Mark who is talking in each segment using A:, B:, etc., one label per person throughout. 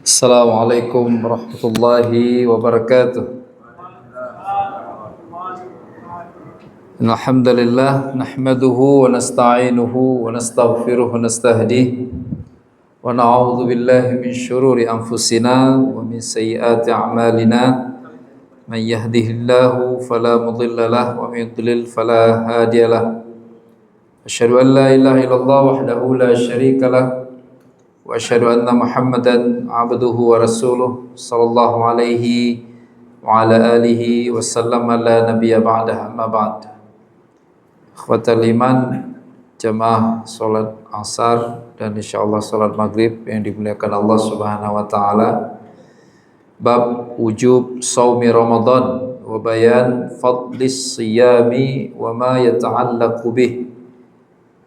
A: Assalamualaikum warahmatullahi wabarakatuh. Alhamdulillah nahmaduhu wa nasta'inuhu wa nastaghfiruh wa nastahdihi wa na'udzu billahi min syururi anfusina wa min sayyiati a'malina. Man yahdihillahu fala mudilla lahu wa man yudlil fala hadiyalah. Asyhadu an la ilaha illallah wahdahu la syarika lah wa asyhadu anna Muhammadan abduhu wa rasuluh sallallahu alaihi wa ala alihi wa sallam la nabiyya ba'dahu amma ba'd. Ikhwatal iman, jamaah salat asar dan insyaallah salat maghrib yang dimuliakan Allah Subhanahu wa taala. Bab wujub shaumi Ramadan wa bayan fadlis siyami wa ma yata'allaqu bih.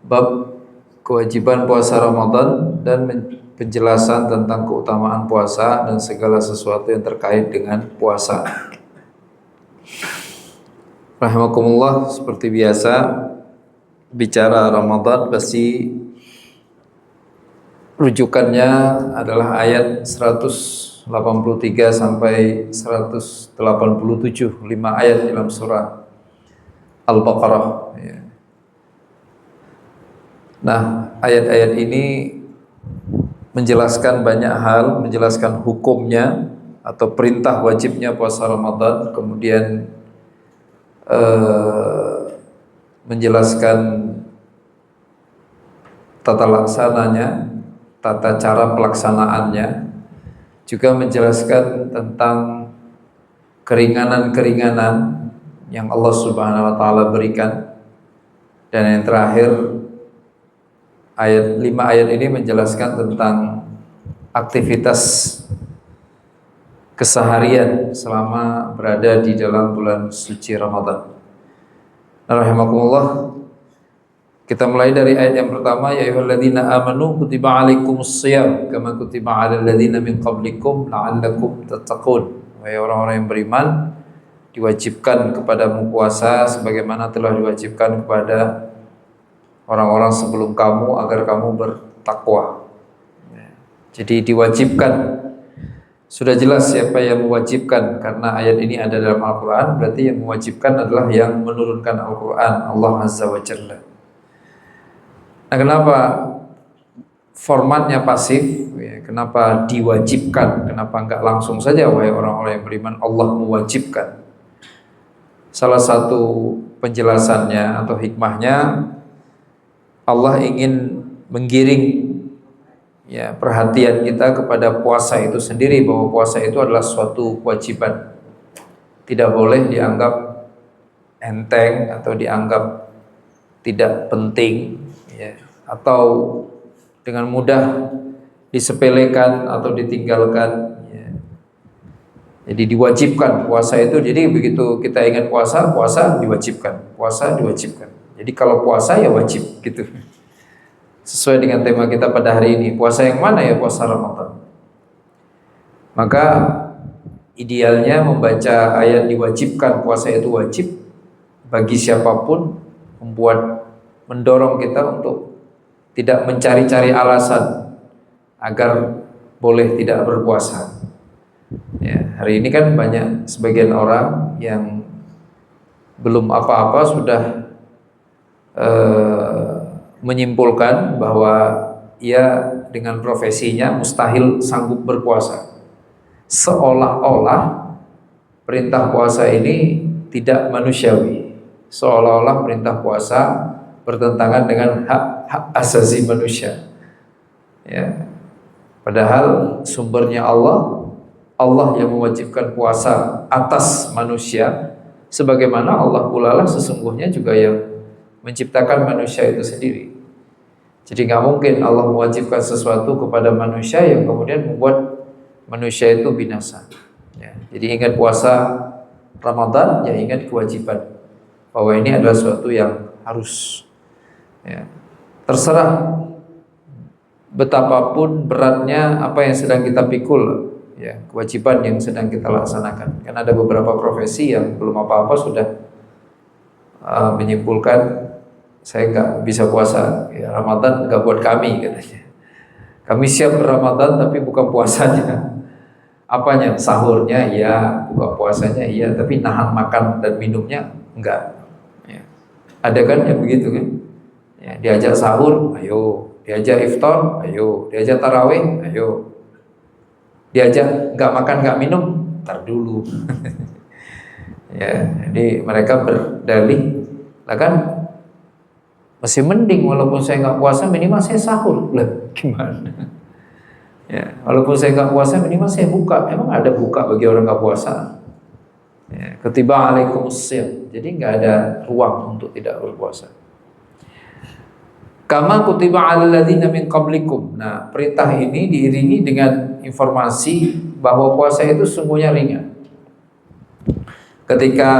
A: Bab kewajiban puasa Ramadan dan penjelasan tentang keutamaan puasa dan segala sesuatu yang terkait dengan puasa. Rahimakumullah, seperti biasa bicara Ramadan pasti rujukannya adalah ayat 183 sampai 187, 5 ayat dalam surah Al-Baqarah ya. Nah, ayat-ayat ini menjelaskan banyak hal, menjelaskan hukumnya atau perintah wajibnya puasa Ramadan, kemudian menjelaskan tata laksananya, tata cara pelaksanaannya, juga menjelaskan tentang keringanan-keringanan yang Allah Subhanahu wa taala berikan. Dan yang terakhir, 5 ayat ini menjelaskan tentang aktivitas keseharian selama berada di dalam bulan suci Ramadan. Rahimakumullah, kita mulai dari ayat yang pertama, ya ayyuhalladzina amanu kutiba alaikumusshiyam kama kutiba alal ladzina min qablikum la'allakum tattaqun. Wahai orang-orang yang beriman, diwajibkan kepadamu puasa sebagaimana telah diwajibkan kepada orang-orang sebelum kamu agar kamu bertakwa. Jadi diwajibkan, sudah jelas siapa yang mewajibkan, karena ayat ini ada dalam Al-Quran, berarti yang mewajibkan adalah yang menurunkan Al-Quran, Allah Azza wa Jalla. Nah, kenapa formatnya pasif ya, kenapa diwajibkan, kenapa enggak langsung saja wahai orang-orang yang beriman Allah mewajibkan? Salah satu penjelasannya atau hikmahnya, Allah ingin menggiring ya perhatian kita kepada puasa itu sendiri, bahwa puasa itu adalah suatu kewajiban, tidak boleh dianggap enteng atau dianggap tidak penting ya, atau dengan mudah disepelekan atau ditinggalkan ya. Jadi diwajibkan puasa itu, jadi begitu kita ingat puasa, puasa diwajibkan, puasa diwajibkan. Jadi kalau puasa ya wajib gitu. Sesuai dengan tema kita pada hari ini, puasa yang mana ya? Puasa Ramadan. Maka idealnya membaca ayat diwajibkan, puasa itu wajib bagi siapapun, mendorong kita untuk tidak mencari-cari alasan agar boleh tidak berpuasa. Ya, hari ini kan banyak sebagian orang yang belum apa-apa sudah menyimpulkan bahwa ia dengan profesinya mustahil sanggup berpuasa, seolah-olah perintah puasa ini tidak manusiawi, seolah-olah perintah puasa bertentangan dengan hak asasi manusia ya. Padahal sumbernya Allah, Allah yang mewajibkan puasa atas manusia, sebagaimana Allah pula lah sesungguhnya juga yang menciptakan manusia itu sendiri. Jadi nggak mungkin Allah mewajibkan sesuatu kepada manusia yang kemudian membuat manusia itu binasa ya. Jadi ingat puasa Ramadan, ya ingat kewajiban, bahwa ini adalah sesuatu yang harus ya. Terserah betapapun beratnya apa yang sedang kita pikul ya, kewajiban yang sedang kita laksanakan. Kan ada beberapa profesi yang belum apa-apa sudah menyimpulkan saya nggak bisa puasa ya, Ramadan nggak buat kami katanya. Kami siap Ramadan tapi bukan puasanya. Apanya? Sahurnya iya, buka puasanya iya, tapi nahan makan dan minumnya enggak. Ya. Ada kan yang begitu kan? Ya, diajak sahur, ayo. Diajak iftar, ayo. Diajak tarawih, ayo. Diajak nggak makan nggak minum, tar dulu. Ya, jadi mereka berdalih, lah kan masih mending walaupun saya nggak puasa minimal saya sahur lah, gimana? Ya, walaupun saya nggak puasa minimal saya buka. Emang ada buka bagi orang nggak puasa? Ya, ketiba alaikumusiyam, jadi nggak ada ruang untuk tidak berpuasa. Kama kutiba alal ladzina min qablikum. Nah, perintah ini diiringi dengan informasi bahwa puasa itu sungguhnya ringan. Ketika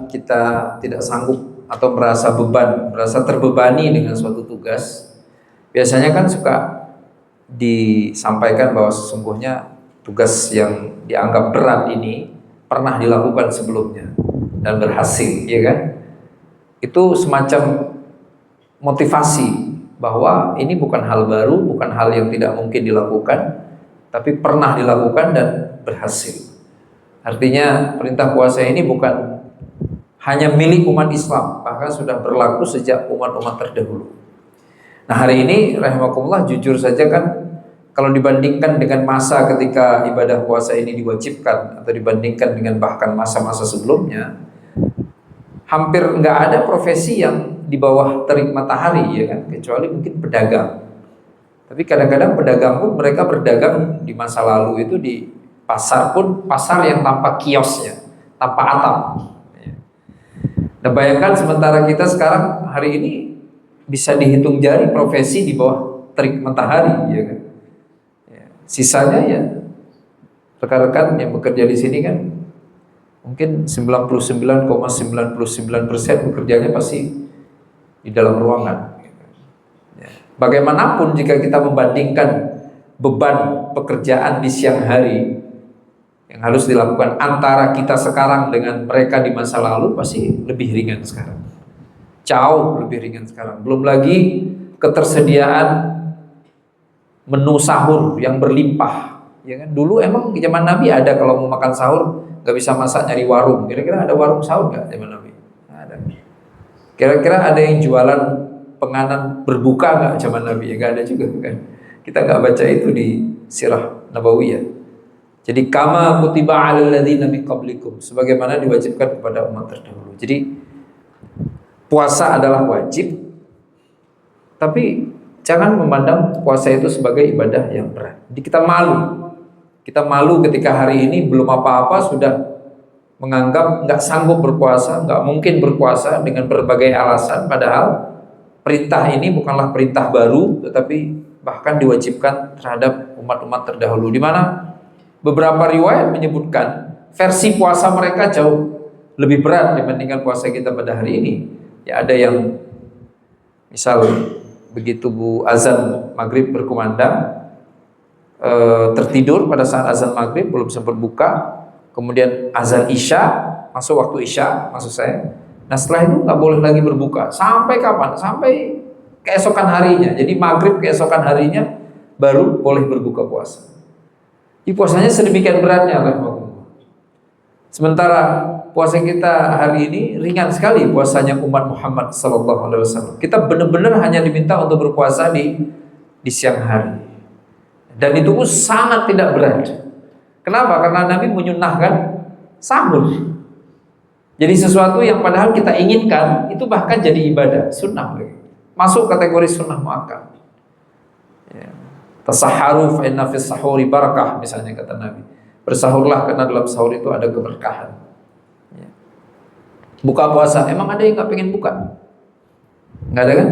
A: kita tidak sanggup atau merasa beban, merasa terbebani dengan suatu tugas, biasanya kan suka disampaikan bahwa sesungguhnya tugas yang dianggap berat ini pernah dilakukan sebelumnya dan berhasil, ya kan? Itu semacam motivasi bahwa ini bukan hal baru, bukan hal yang tidak mungkin dilakukan, tapi pernah dilakukan dan berhasil. Artinya perintah puasa ini bukan hanya milik umat Islam, bahkan sudah berlaku sejak umat-umat terdahulu. Nah, hari ini rahimakumullah, jujur saja kan, kalau dibandingkan dengan masa ketika ibadah puasa ini diwajibkan atau dibandingkan dengan bahkan masa-masa sebelumnya, hampir nggak ada profesi yang di bawah terik matahari, ya kan, kecuali mungkin pedagang. Tapi kadang-kadang pedagang pun mereka berdagang di masa lalu itu di pasar pun pasar yang tanpa kiosnya, tanpa atap. Nah, bayangkan sementara kita sekarang hari ini bisa dihitung jari profesi di bawah terik matahari, ya kan. Sisanya ya rekan-rekan yang bekerja di sini kan mungkin 99,99% bekerjanya pasti di dalam ruangan. Bagaimanapun jika kita membandingkan beban pekerjaan di siang hari yang harus dilakukan antara kita sekarang dengan mereka di masa lalu, pasti lebih ringan sekarang. Jauh lebih ringan sekarang. Belum lagi ketersediaan menu sahur yang berlimpah. Ya kan? Dulu emang di zaman Nabi ada, kalau mau makan sahur nggak bisa masak, nyari warung. Kira-kira ada warung sahur nggak zaman Nabi? Nggak ada. Kira-kira ada yang jualan penganan berbuka nggak zaman Nabi? Ya nggak ada juga kan. Kita nggak baca itu di Sirah Nabawiyah. Jadi kama kutiba alal ladzina min qablikum, sebagaimana diwajibkan kepada umat terdahulu. Jadi puasa adalah wajib, tapi jangan memandang puasa itu sebagai ibadah yang berat. Jadi kita malu. Kita malu ketika hari ini belum apa-apa sudah menganggap nggak sanggup berpuasa, nggak mungkin berpuasa dengan berbagai alasan. Padahal perintah ini bukanlah perintah baru, tetapi bahkan diwajibkan terhadap umat-umat terdahulu. Di mana beberapa riwayat menyebutkan versi puasa mereka jauh lebih berat dibandingkan puasa kita pada hari ini. Ya, ada yang misal begitu azan maghrib berkumandang, tertidur pada saat azan maghrib, belum sempat buka, kemudian azan isya, masuk waktu isya maksud saya. Nah, setelah itu nggak boleh lagi berbuka sampai kapan? Sampai keesokan harinya. Jadi maghrib keesokan harinya baru boleh berbuka puasa. Di puasanya sedemikian beratnya, sementara puasa kita hari ini ringan sekali, puasanya umat Muhammad SAW. Kita benar-benar hanya diminta untuk berpuasa di siang hari, dan itu pun sangat tidak berat. Kenapa? Karena Nabi menyunahkan sahur. Jadi sesuatu yang padahal kita inginkan itu bahkan jadi ibadah, sunnah, masuk kategori sunnah muakkad. Tasaharu fa inna fis sahuri barakah, misalnya kata Nabi. Bersahurlah karena dalam sahur itu ada keberkahan. Buka puasa, emang ada yang nggak pengen buka? Nggak ada kan?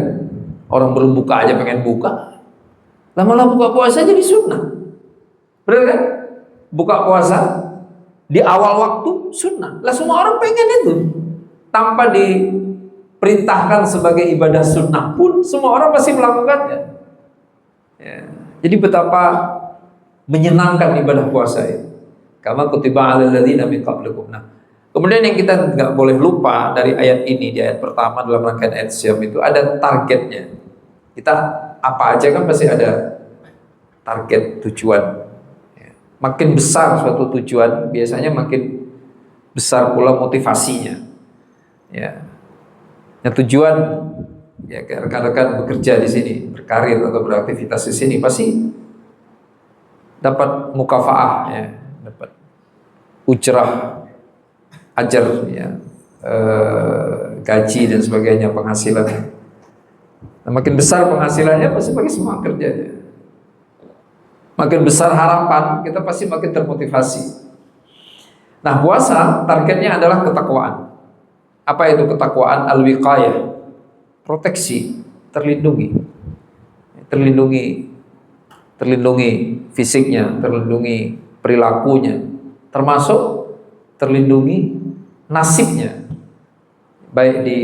A: Orang belum buka aja pengen buka. Lama-lama buka puasa jadi sunnah. Benar kan? Buka puasa di awal waktu sunnah. Lah semua orang pengen itu. Tanpa diperintahkan sebagai ibadah sunnah pun semua orang pasti melakukannya. Ya. Jadi betapa menyenangkan ibadah puasa itu. Kama kutiba alal ladzina min qablikum. Nah, kemudian yang kita nggak boleh lupa dari ayat ini, di ayat pertama dalam rangkaian ayat Syam itu ada targetnya. Kita apa aja kan pasti ada target tujuan. Makin besar suatu tujuan, biasanya makin besar pula motivasinya. Ya, yang tujuan ya rekan-rekan bekerja di sini, berkarir atau beraktivitas di sini pasti dapat mukafaah, ya, dapat ujrah, ajar, ya, gaji dan sebagainya, penghasilan. Nah, makin besar penghasilannya pasti makin semangat kerjanya. Makin besar harapan, kita pasti makin termotivasi. Nah, puasa targetnya adalah ketakwaan. Apa itu ketakwaan? Al-wiqayah, proteksi, terlindungi. Terlindungi fisiknya, terlindungi perilakunya, termasuk terlindungi nasibnya, baik di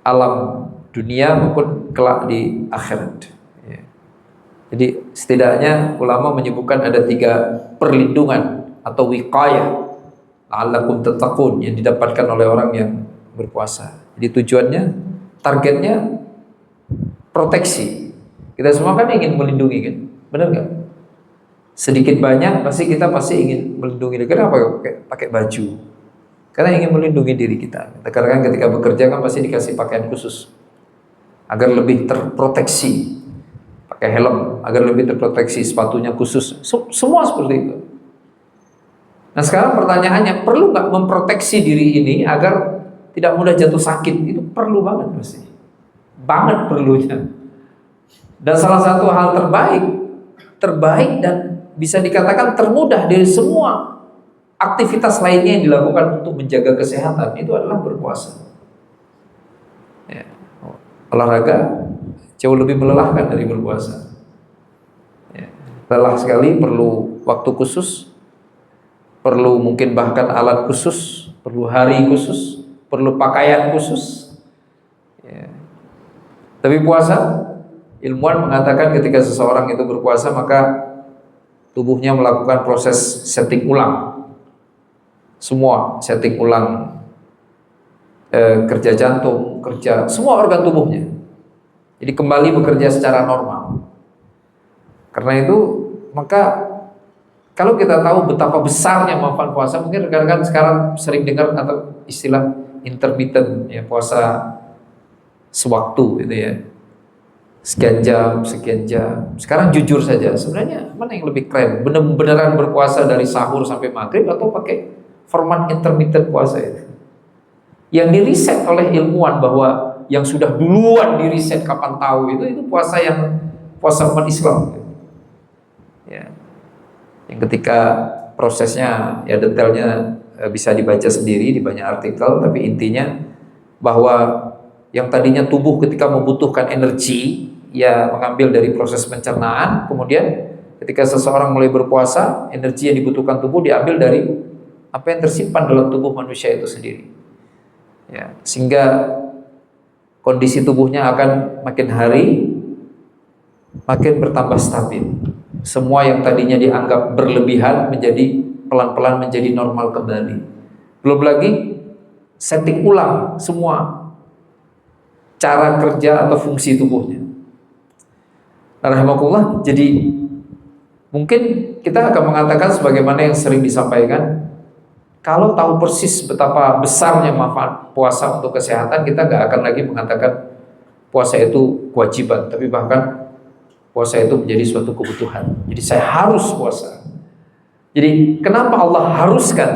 A: alam dunia maupun kelak di akhirat. Jadi setidaknya ulama menyebutkan ada 3 perlindungan atau wiqayah la'allakum tattaqun yang didapatkan oleh orang yang berpuasa. Jadi tujuannya, targetnya proteksi. Kita semua kan ingin melindungi, kan? Benar nggak? Sedikit banyak kita pasti ingin melindungi diri. Kenapa pakai baju? Karena ingin melindungi diri kita. Karena ketika bekerja kan pasti dikasih pakaian khusus agar lebih terproteksi. Pakai helm agar lebih terproteksi, sepatunya khusus, semua seperti itu. Nah, sekarang pertanyaannya, perlu nggak memproteksi diri ini agar tidak mudah jatuh sakit? Itu perlu banget, mesti banget perlunya. Dan salah satu hal terbaik dan bisa dikatakan termudah dari semua aktivitas lainnya yang dilakukan untuk menjaga kesehatan itu adalah berpuasa. Ya. Olahraga jauh lebih melelahkan dari berpuasa. Ya, lelah sekali, perlu waktu khusus, perlu mungkin bahkan alat khusus, perlu hari khusus, perlu pakaian khusus. Ya. Tapi puasa, ilmuwan mengatakan ketika seseorang itu berpuasa maka tubuhnya melakukan proses setting ulang. Semua setting ulang, kerja jantung, kerja semua organ tubuhnya. Jadi kembali bekerja secara normal. Karena itu, maka kalau kita tahu betapa besarnya manfaat puasa, mungkin rekan-rekan sekarang sering dengar atau istilah intermittent, ya, puasa sewaktu, gitu ya. Sekian jam. Sekarang jujur saja, sebenarnya mana yang lebih keren? Beneran berpuasa dari sahur sampai maghrib atau pakai format intermittent puasa itu? Yang diriset oleh ilmuwan bahwa yang sudah duluan diriset kapan tahu itu puasa umat Islam. Ya. Yang ketika prosesnya, ya detailnya bisa dibaca sendiri di banyak artikel, tapi intinya bahwa yang tadinya tubuh ketika membutuhkan energi, ya mengambil dari proses pencernaan, kemudian ketika seseorang mulai berpuasa, energi yang dibutuhkan tubuh diambil dari apa yang tersimpan dalam tubuh manusia itu sendiri. Ya, sehingga kondisi tubuhnya akan makin hari makin bertambah stabil. Semua yang tadinya dianggap berlebihan menjadi pelan-pelan menjadi normal kembali. Belum lagi setting ulang semua cara kerja atau fungsi tubuhnya. Rahimakumullah. Jadi mungkin kita akan mengatakan sebagaimana yang sering disampaikan, kalau tahu persis betapa besarnya manfaat puasa untuk kesehatan, kita gak akan lagi mengatakan puasa itu kewajiban, tapi bahkan puasa itu menjadi suatu kebutuhan. Jadi saya harus puasa. Jadi kenapa Allah haruskan,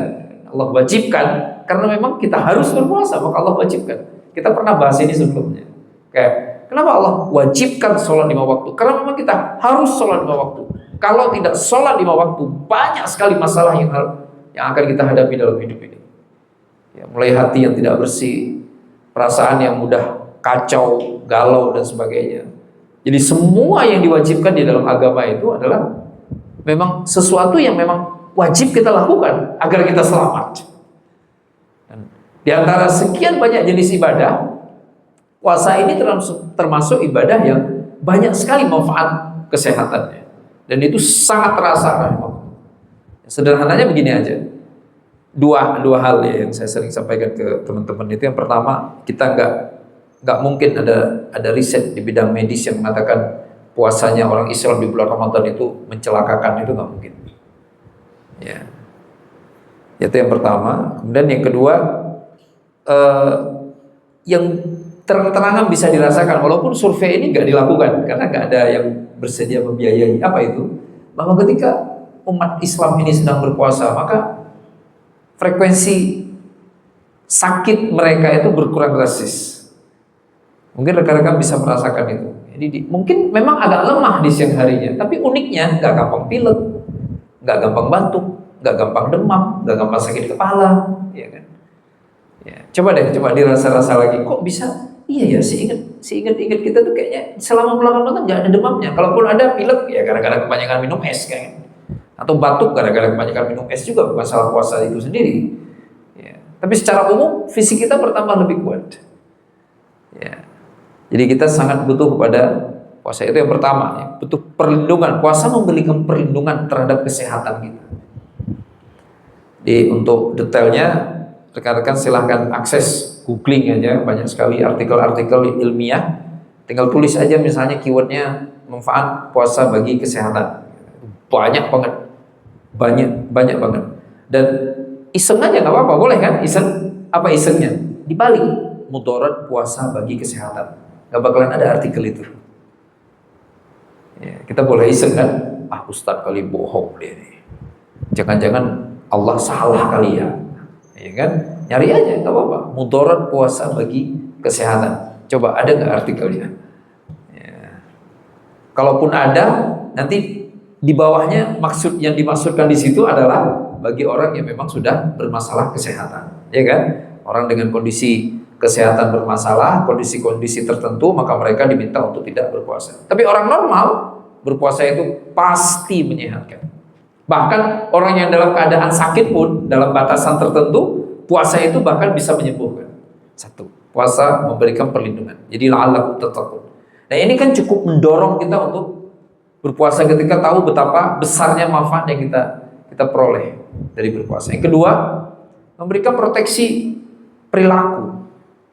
A: Allah wajibkan? Karena memang kita harus berpuasa, maka Allah wajibkan. Kita pernah bahas ini sebelumnya. Kayak kenapa Allah wajibkan sholat 5 waktu? Karena memang kita harus sholat 5 waktu. Kalau tidak sholat 5 waktu, banyak sekali masalah yang akan kita hadapi dalam hidup ini. Ya, mulai hati yang tidak bersih, perasaan yang mudah kacau, galau dan sebagainya. Jadi semua yang diwajibkan di dalam agama itu adalah memang sesuatu yang memang wajib kita lakukan agar kita selamat. Dan di antara sekian banyak jenis ibadah, puasa ini termasuk ibadah yang banyak sekali manfaat kesehatannya. Dan itu sangat terasa. Sederhananya begini aja. Dua hal ya yang saya sering sampaikan ke teman-teman itu. Yang pertama, kita nggak mungkin ada riset di bidang medis yang mengatakan puasanya orang Islam di bulan Ramadan itu mencelakakan, itu nggak mungkin. Ya, itu yang pertama. Kemudian yang kedua, yang terang-terangan bisa dirasakan, walaupun survei ini nggak dilakukan karena nggak ada yang bersedia membiayai. Apa itu? Bahwa ketika umat Islam ini sedang berpuasa, maka frekuensi sakit mereka itu berkurang drastis. Mungkin rekan-rekan bisa merasakan itu. Jadi mungkin memang agak lemah di siang harinya, tapi uniknya nggak gampang pilek, nggak gampang batuk, nggak gampang demam, nggak gampang sakit kepala, ya kan? Ya, coba dirasa-rasa lagi, kok bisa? Iya ya, seingat kita tuh kayaknya selama bulan Ramadan nggak ada demamnya. Kalaupun ada pilek, ya gara-gara kebanyakan minum es kan, atau batuk gara-gara kebanyakan minum es juga, bukan salah puasa itu sendiri. Ya. Tapi secara umum fisik kita bertambah lebih kuat. Ya. Jadi kita sangat butuh kepada puasa, itu yang pertama, ya. Butuh perlindungan. Puasa memberikan perlindungan terhadap kesehatan kita. Jadi untuk detailnya rekan-rekan silahkan akses, googling aja, banyak sekali artikel-artikel ilmiah. Tinggal tulis aja misalnya keywordnya manfaat puasa bagi kesehatan. Banyak banget. Dan iseng aja nggak apa-apa, boleh kan? Iseng, apa isengnya? Dibalik, mudarat puasa bagi kesehatan. Gak bakalan ada artikel itu. Ya, kita boleh iseng kan? Ustadz kali bohong dia nih. Jangan-jangan Allah salah kali ya. Ya kan? Nyari aja, gak apa-apa. Mudarat puasa bagi kesehatan. Coba ada nggak artikelnya? Ya. Kalaupun ada, nanti di bawahnya maksud yang dimaksudkan di situ adalah bagi orang yang memang sudah bermasalah kesehatan, ya kan? Orang dengan kondisi kesehatan bermasalah, kondisi-kondisi tertentu, maka mereka diminta untuk tidak berpuasa. Tapi orang normal berpuasa itu pasti menyehatkan. Bahkan orang yang dalam keadaan sakit pun dalam batasan tertentu, puasa itu bahkan bisa menyembuhkan. Satu, puasa memberikan perlindungan. Jadi la'allakum tattaqun. Nah, ini kan cukup mendorong kita untuk berpuasa ketika tahu betapa besarnya manfaat yang kita peroleh dari berpuasa. Yang kedua, memberikan proteksi perilaku.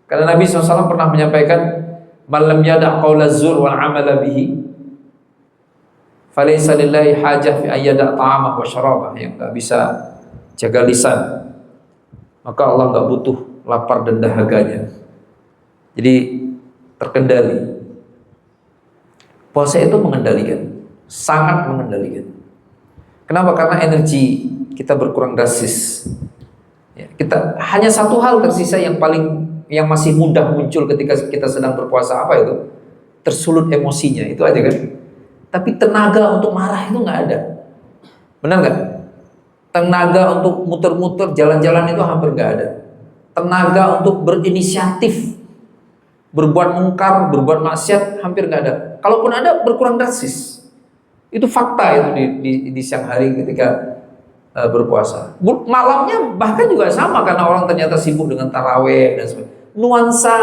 A: Karena Nabi SAW pernah menyampaikan, "Man lam yada' qaula zur wal 'amala bihi, falaysa lillahi hajah fi ayyada' ta'amah wa syarabah." Yang enggak bisa jaga lisan, maka Allah enggak butuh lapar dan dahaganya. Jadi terkendali. Puasa itu mengendalikan, sangat mengendalikan. Kenapa? Karena energi kita berkurang drastis. Ya, kita hanya satu hal tersisa yang masih mudah muncul ketika kita sedang berpuasa, apa itu? Tersulut emosinya, itu aja kan. Tapi tenaga untuk marah itu nggak ada. Benar nggak? Tenaga untuk muter-muter jalan-jalan itu hampir nggak ada. Tenaga untuk berinisiatif, berbuat mungkar, berbuat maksiat hampir nggak ada. Kalaupun ada, berkurang drastis. Itu fakta itu di siang hari ketika berpuasa. Malamnya bahkan juga sama, karena orang ternyata sibuk dengan taraweh dan sebagainya. Nuansa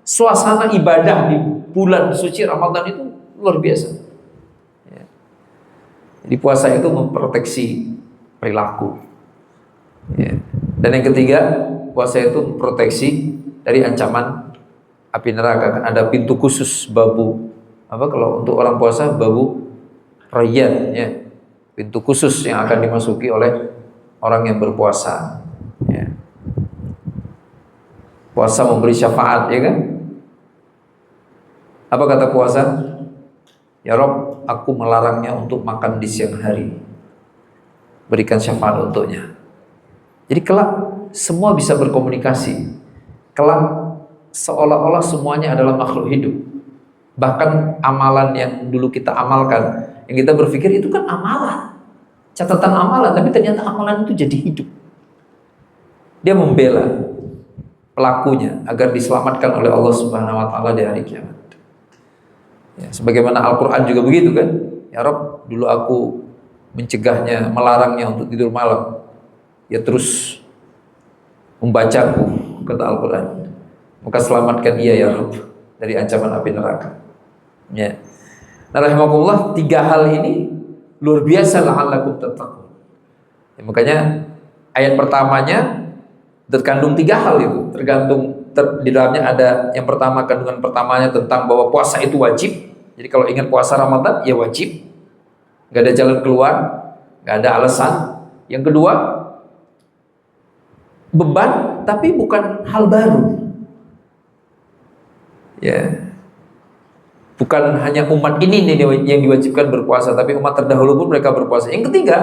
A: suasana ibadah di bulan suci Ramadan itu luar biasa. Ya. Jadi puasa itu memproteksi perilaku. Ya. Dan yang ketiga, puasa itu memproteksi dari ancaman api neraka. Kan ada pintu khusus babu. Apa kalau untuk orang puasa, babu rayyan, ya. Pintu khusus yang akan dimasuki oleh orang yang berpuasa. Ya. Puasa memberi syafaat, ya kan? Apa kata puasa? Ya Rob, aku melarangnya untuk makan di siang hari. Berikan syafaat untuknya. Jadi kelak semua bisa berkomunikasi. Kelak seolah-olah semuanya adalah makhluk hidup. Bahkan amalan yang dulu kita amalkan, yang kita berpikir itu kan amalan, catatan amalan, tapi ternyata amalan itu jadi hidup. Dia membela pelakunya agar diselamatkan oleh Allah Subhanahu wa taala di hari kiamat. Ya, sebagaimana Al-Qur'an juga begitu kan? Ya Rob, dulu aku mencegahnya, melarangnya untuk tidur malam. Ya terus membacaku, kata Al-Qur'an. Maka selamatkan ia ya Rob dari ancaman api neraka. Ya. Nah, rahimakumullah, tiga hal ini luar biasa, la'allakum tattaqun. Ya, makanya ayat pertamanya terkandung tiga hal itu. Di dalamnya ada yang pertama, kandungan pertamanya tentang bahwa puasa itu wajib. Jadi kalau ingin puasa Ramadan ya wajib, nggak ada jalan keluar, nggak ada alasan. Yang kedua, beban tapi bukan hal baru. Ya, bukan hanya umat ini nih yang diwajibkan berpuasa, tapi umat terdahulu pun mereka berpuasa. Yang ketiga,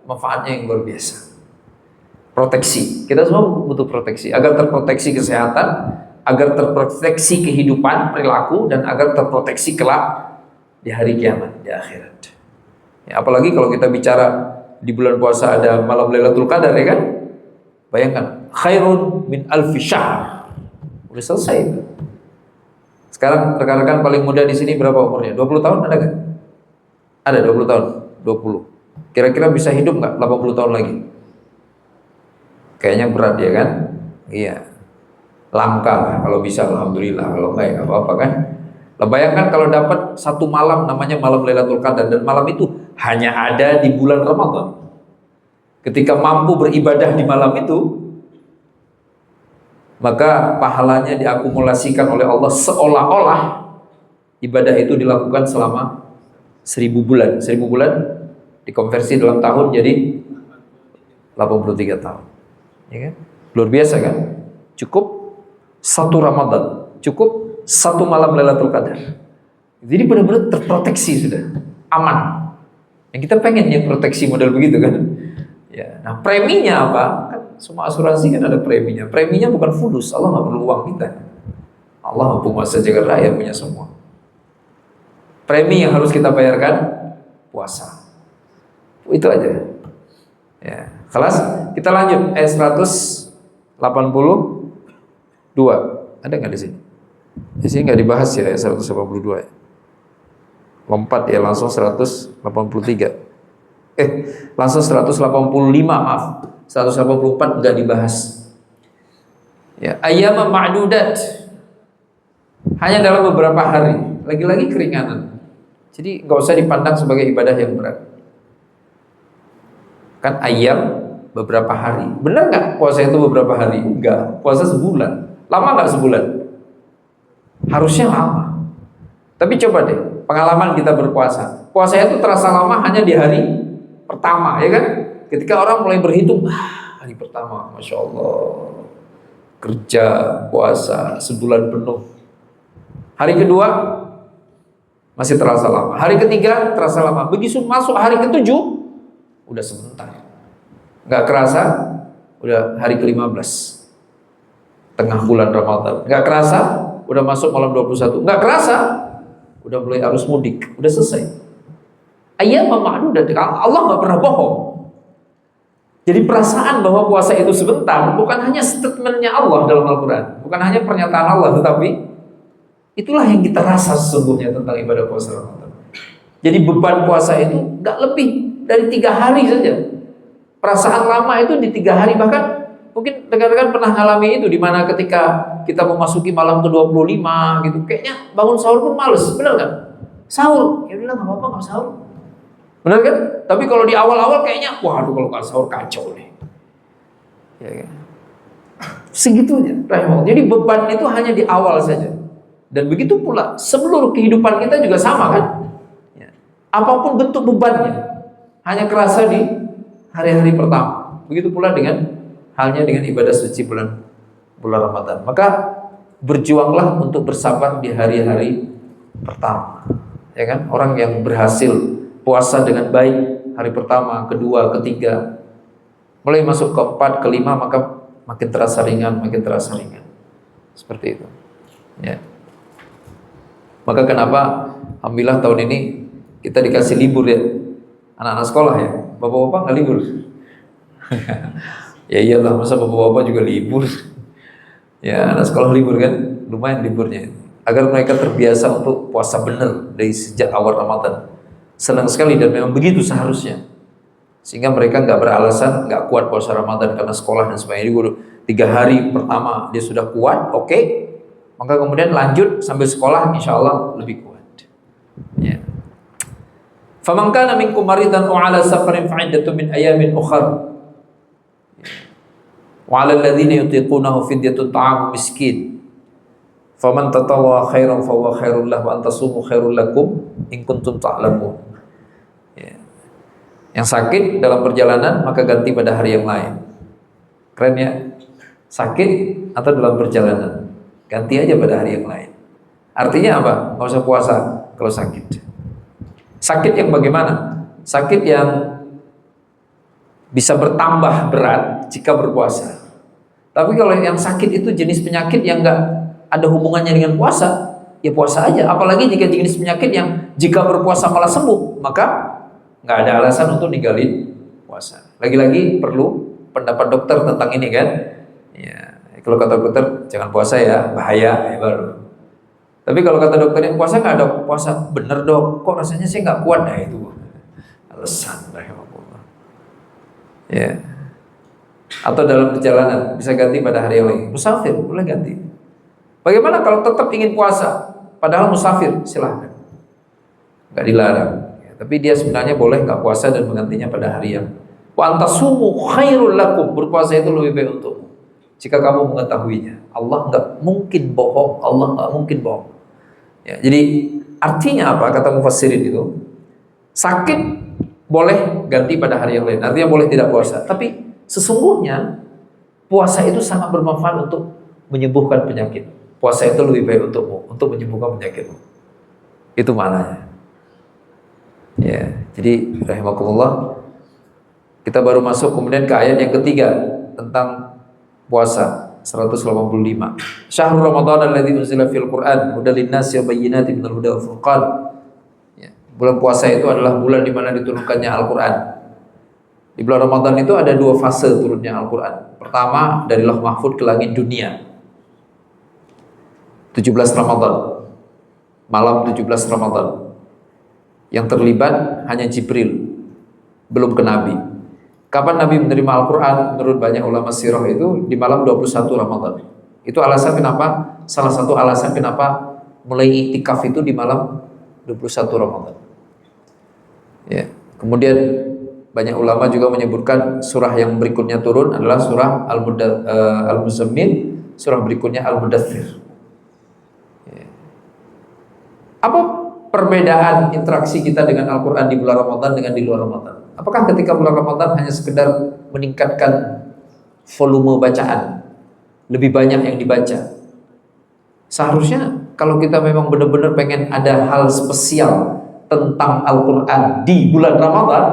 A: manfaatnya yang luar biasa. Proteksi. Kita semua butuh proteksi agar terproteksi kesehatan, agar terproteksi kehidupan, perilaku, dan agar terproteksi kelak di hari kiamat, di akhirat. Ya, apalagi kalau kita bicara di bulan puasa ada malam Lailatul Qadar, ya kan? Bayangkan, khairun min alfi syahr. Udah selesai itu. Sekarang rekan-rekan paling muda di sini berapa umurnya? 20 tahun ada nggak? Ada 20 tahun, 20. Kira-kira bisa hidup nggak 80 tahun lagi? Kayaknya berat ya kan? Iya. Langka lah kalau bisa, alhamdulillah. Kalau enggak ya apa-apa kan? Lah bayangkan kalau dapat satu malam namanya malam Lailatul Qadar, dan malam itu hanya ada di bulan Ramadan. Ketika mampu beribadah di malam itu, maka pahalanya diakumulasikan oleh Allah seolah-olah ibadah itu dilakukan selama 1000 bulan. 1000 bulan dikonversi dalam tahun jadi 83 tahun. Ya kan? Luar biasa kan? Cukup satu Ramadan, cukup satu malam Lailatul Qadar. Jadi benar-benar terproteksi sudah, aman. Yang kita pengen yang proteksi model begitu kan? Ya. Nah, preminya apa? Kan semua asuransi kan ada preminya. Preminya bukan fulus. Allah nggak perlu uang kita. Allah penguasa jagat raya punya semua. Premi yang harus kita bayarkan puasa. Itu aja. Ya, kelas kita lanjut ayat 182. Ada nggak di sini? Di sini nggak dibahas ya ayat 182 ya. Lompat ya langsung 183. Langsung 185, maaf. 184 enggak dibahas. Ya, ayyama ma'dudat. Hanya dalam beberapa hari. Lagi-lagi keringanan. Jadi enggak usah dipandang sebagai ibadah yang berat. Kan ayyam beberapa hari. Benar enggak puasa itu beberapa hari? Enggak. Puasa sebulan. Lama enggak sebulan? Harusnya lama. Tapi coba deh, pengalaman kita berpuasa. Puasa itu terasa lama hanya di hari pertama, ya kan? Ketika orang mulai berhitung, hari pertama, Masya Allah, kerja, puasa, sebulan penuh. Hari kedua, masih terasa lama. Hari ketiga, terasa lama. Begitu masuk hari ketujuh, udah sebentar. Nggak kerasa, udah hari ke-15. Tengah bulan Ramadan. Nggak kerasa, udah masuk malam 21. Nggak kerasa, udah mulai arus mudik. Udah selesai. Ayyam ma'dudat. Allah nggak pernah bohong. Jadi perasaan bahwa puasa itu sebentar bukan hanya statementnya Allah dalam Al-Quran, bukan hanya pernyataan Allah, tetapi itulah yang kita rasa sesungguhnya tentang ibadah puasa Ramadan. Jadi beban puasa itu nggak lebih dari 3 hari saja. Perasaan lama itu di 3 hari, bahkan mungkin rekan-rekan pernah ngalami itu, di mana ketika kita memasuki malam ke-25 gitu, kayaknya bangun sahur pun males, benar kan? Sahur, ya udah nggak apa-apa, nggak sahur. Benar kan? Tapi kalau di awal-awal kayaknya, waduh kalau nggak sahur kacau nih. Ya, ya. Segitunya. Jadi beban itu hanya di awal saja. Dan begitu pula seluruh kehidupan kita juga sama kan? Ya. Apapun bentuk bebannya, hanya kerasa di hari-hari pertama. Begitu pula dengan halnya dengan ibadah suci bulan Ramadan. Maka berjuanglah untuk bersabar di hari-hari pertama. Ya kan? Orang yang berhasil puasa dengan baik hari pertama, kedua, ketiga, mulai masuk ke-4, ke-5, maka makin terasa ringan, makin terasa ringan. Seperti itu. Ya. Maka kenapa alhamdulillah tahun ini kita dikasih libur ya, anak-anak sekolah ya. Bapak-bapak nggak libur. Ya iyalah, masa bapak-bapak juga libur. Ya, anak sekolah libur kan, lumayan liburnya. Agar mereka terbiasa untuk puasa benar dari sejak awal Ramadan. Senang sekali dan memang begitu seharusnya. Sehingga mereka nggak beralasan nggak kuat puasa Ramadan karena sekolah dan sebagainya. 3 hari pertama dia sudah kuat, oke. Maka kemudian lanjut sambil sekolah, insya Allah lebih kuat. Ya. Faman kana minkum maridan aw ala safarin fa iddatun min ayamin ukhra. Wa 'alal ladzina yutiqunahu fidyatun ta'amu miskin. Faman tatawwa khairan fa huwa khairul lahu wa antasumu khairul lakum in kuntum ta'lamun. Ya. Yang sakit dalam perjalanan maka ganti pada hari yang lain. Keren ya? Sakit atau dalam perjalanan, ganti aja pada hari yang lain. Artinya apa? Nggak usah puasa kalau sakit. Sakit yang bagaimana? Sakit yang bisa bertambah berat jika berpuasa. Tapi kalau yang sakit itu jenis penyakit yang nggak ada hubungannya dengan puasa, ya puasa aja. Apalagi jika jenis penyakit yang jika berpuasa malah sembuh, maka nggak ada alasan untuk ninggalin puasa. Lagi-lagi perlu pendapat dokter tentang ini kan. Ya, kalau kata dokter jangan puasa ya, bahaya ya baru. Tapi kalau kata dokternya puasa nggak, ada puasa bener dok, kok rasanya sih nggak kuat, nah itu alasan rahimahullah. Ya. Atau dalam perjalanan bisa ganti pada hari yang lain. Musafir boleh ganti. Bagaimana kalau tetap ingin puasa padahal musafir? Silahkan, nggak dilarang ya, tapi dia sebenarnya boleh nggak puasa dan menggantinya pada hari yang wa antasumu khairul lakum. Berpuasa itu lebih baik untukmu jika kamu mengetahuinya. Allah nggak mungkin bohong. Allah nggak mungkin bohong ya, jadi artinya apa kata mufassirin itu? Sakit boleh ganti pada hari yang lain, artinya boleh tidak puasa. Tapi sesungguhnya puasa itu sangat bermanfaat untuk menyembuhkan penyakit. Puasa itu lebih baik untukmu, untuk menyembuhkan penyakitmu. Itu maknanya. Ya, jadi rahimakumullah, kita baru masuk kemudian ke ayat yang ketiga tentang puasa 185. Syahrul Ramadan alladzi unzila fil Qur'an hudal linnasi wa bayyinatin minal huda wal furqan. Ya, bulan puasa itu adalah bulan di mana diturunkannya Al-Qur'an. Di bulan Ramadan itu ada dua fase turunnya Al-Qur'an. Pertama dari Lauh Mahfuz ke langit dunia. 17 Ramadan, malam 17 Ramadan. Yang terlibat hanya Jibril, belum ke Nabi. Kapan Nabi menerima Al-Quran? Menurut banyak ulama sirah itu di malam 21 Ramadan. Itu alasan kenapa, salah satu alasan kenapa mulai iktikaf itu di malam 21 Ramadan. Ya. Kemudian banyak ulama juga menyebutkan surah yang berikutnya turun adalah surah Al-Muzammil, surah berikutnya Al-Mudaththir. Apa perbedaan interaksi kita dengan Al-Quran di bulan Ramadan dengan di luar Ramadan? Apakah ketika bulan Ramadan hanya sekedar meningkatkan volume bacaan, lebih banyak yang dibaca? Seharusnya kalau kita memang benar-benar pengen ada hal spesial tentang Al-Quran di bulan Ramadan,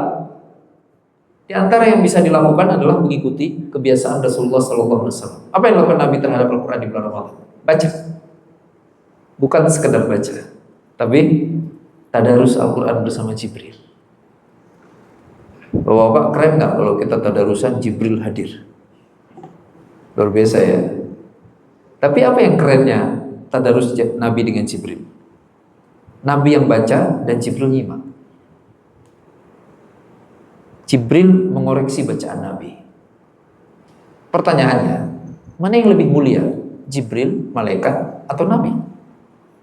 A: di antara yang bisa dilakukan adalah mengikuti kebiasaan Rasulullah SAW. Apa yang dilakukan Nabi terhadap Al-Quran di bulan Ramadan? Baca. Bukan sekedar baca, tapi tadarus Al-Quran bersama Jibril. Bapak-bapak, keren nggak kalau kita tadarusan Jibril hadir? Luar biasa ya. Tapi apa yang kerennya tadarus Nabi dengan Jibril? Nabi yang baca dan Jibril nyimak. Jibril mengoreksi bacaan Nabi. Pertanyaannya, mana yang lebih mulia? Jibril, malaikat, atau Nabi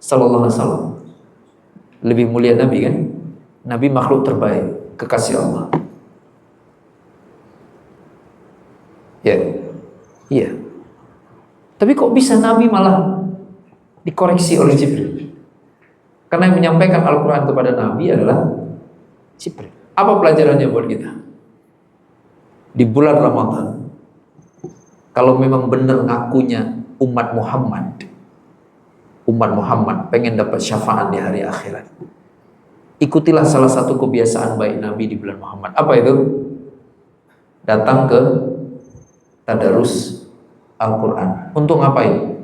A: Sallallahu Alaihi Wasallam? Lebih mulia Nabi kan? Nabi makhluk terbaik, kekasih Allah. Ya, iya. Tapi kok bisa Nabi malah dikoreksi oleh Jibril? Karena yang menyampaikan Al-Quran kepada Nabi adalah Jibril. Apa pelajarannya buat kita? Di bulan Ramadan, kalau memang benar ngakunya umat Muhammad pengen dapat syafaat di hari akhirat, ikutilah salah satu kebiasaan baik Nabi di bulan Muhammad. Apa itu? Datang ke tadarus Al-Quran. Untuk ngapain?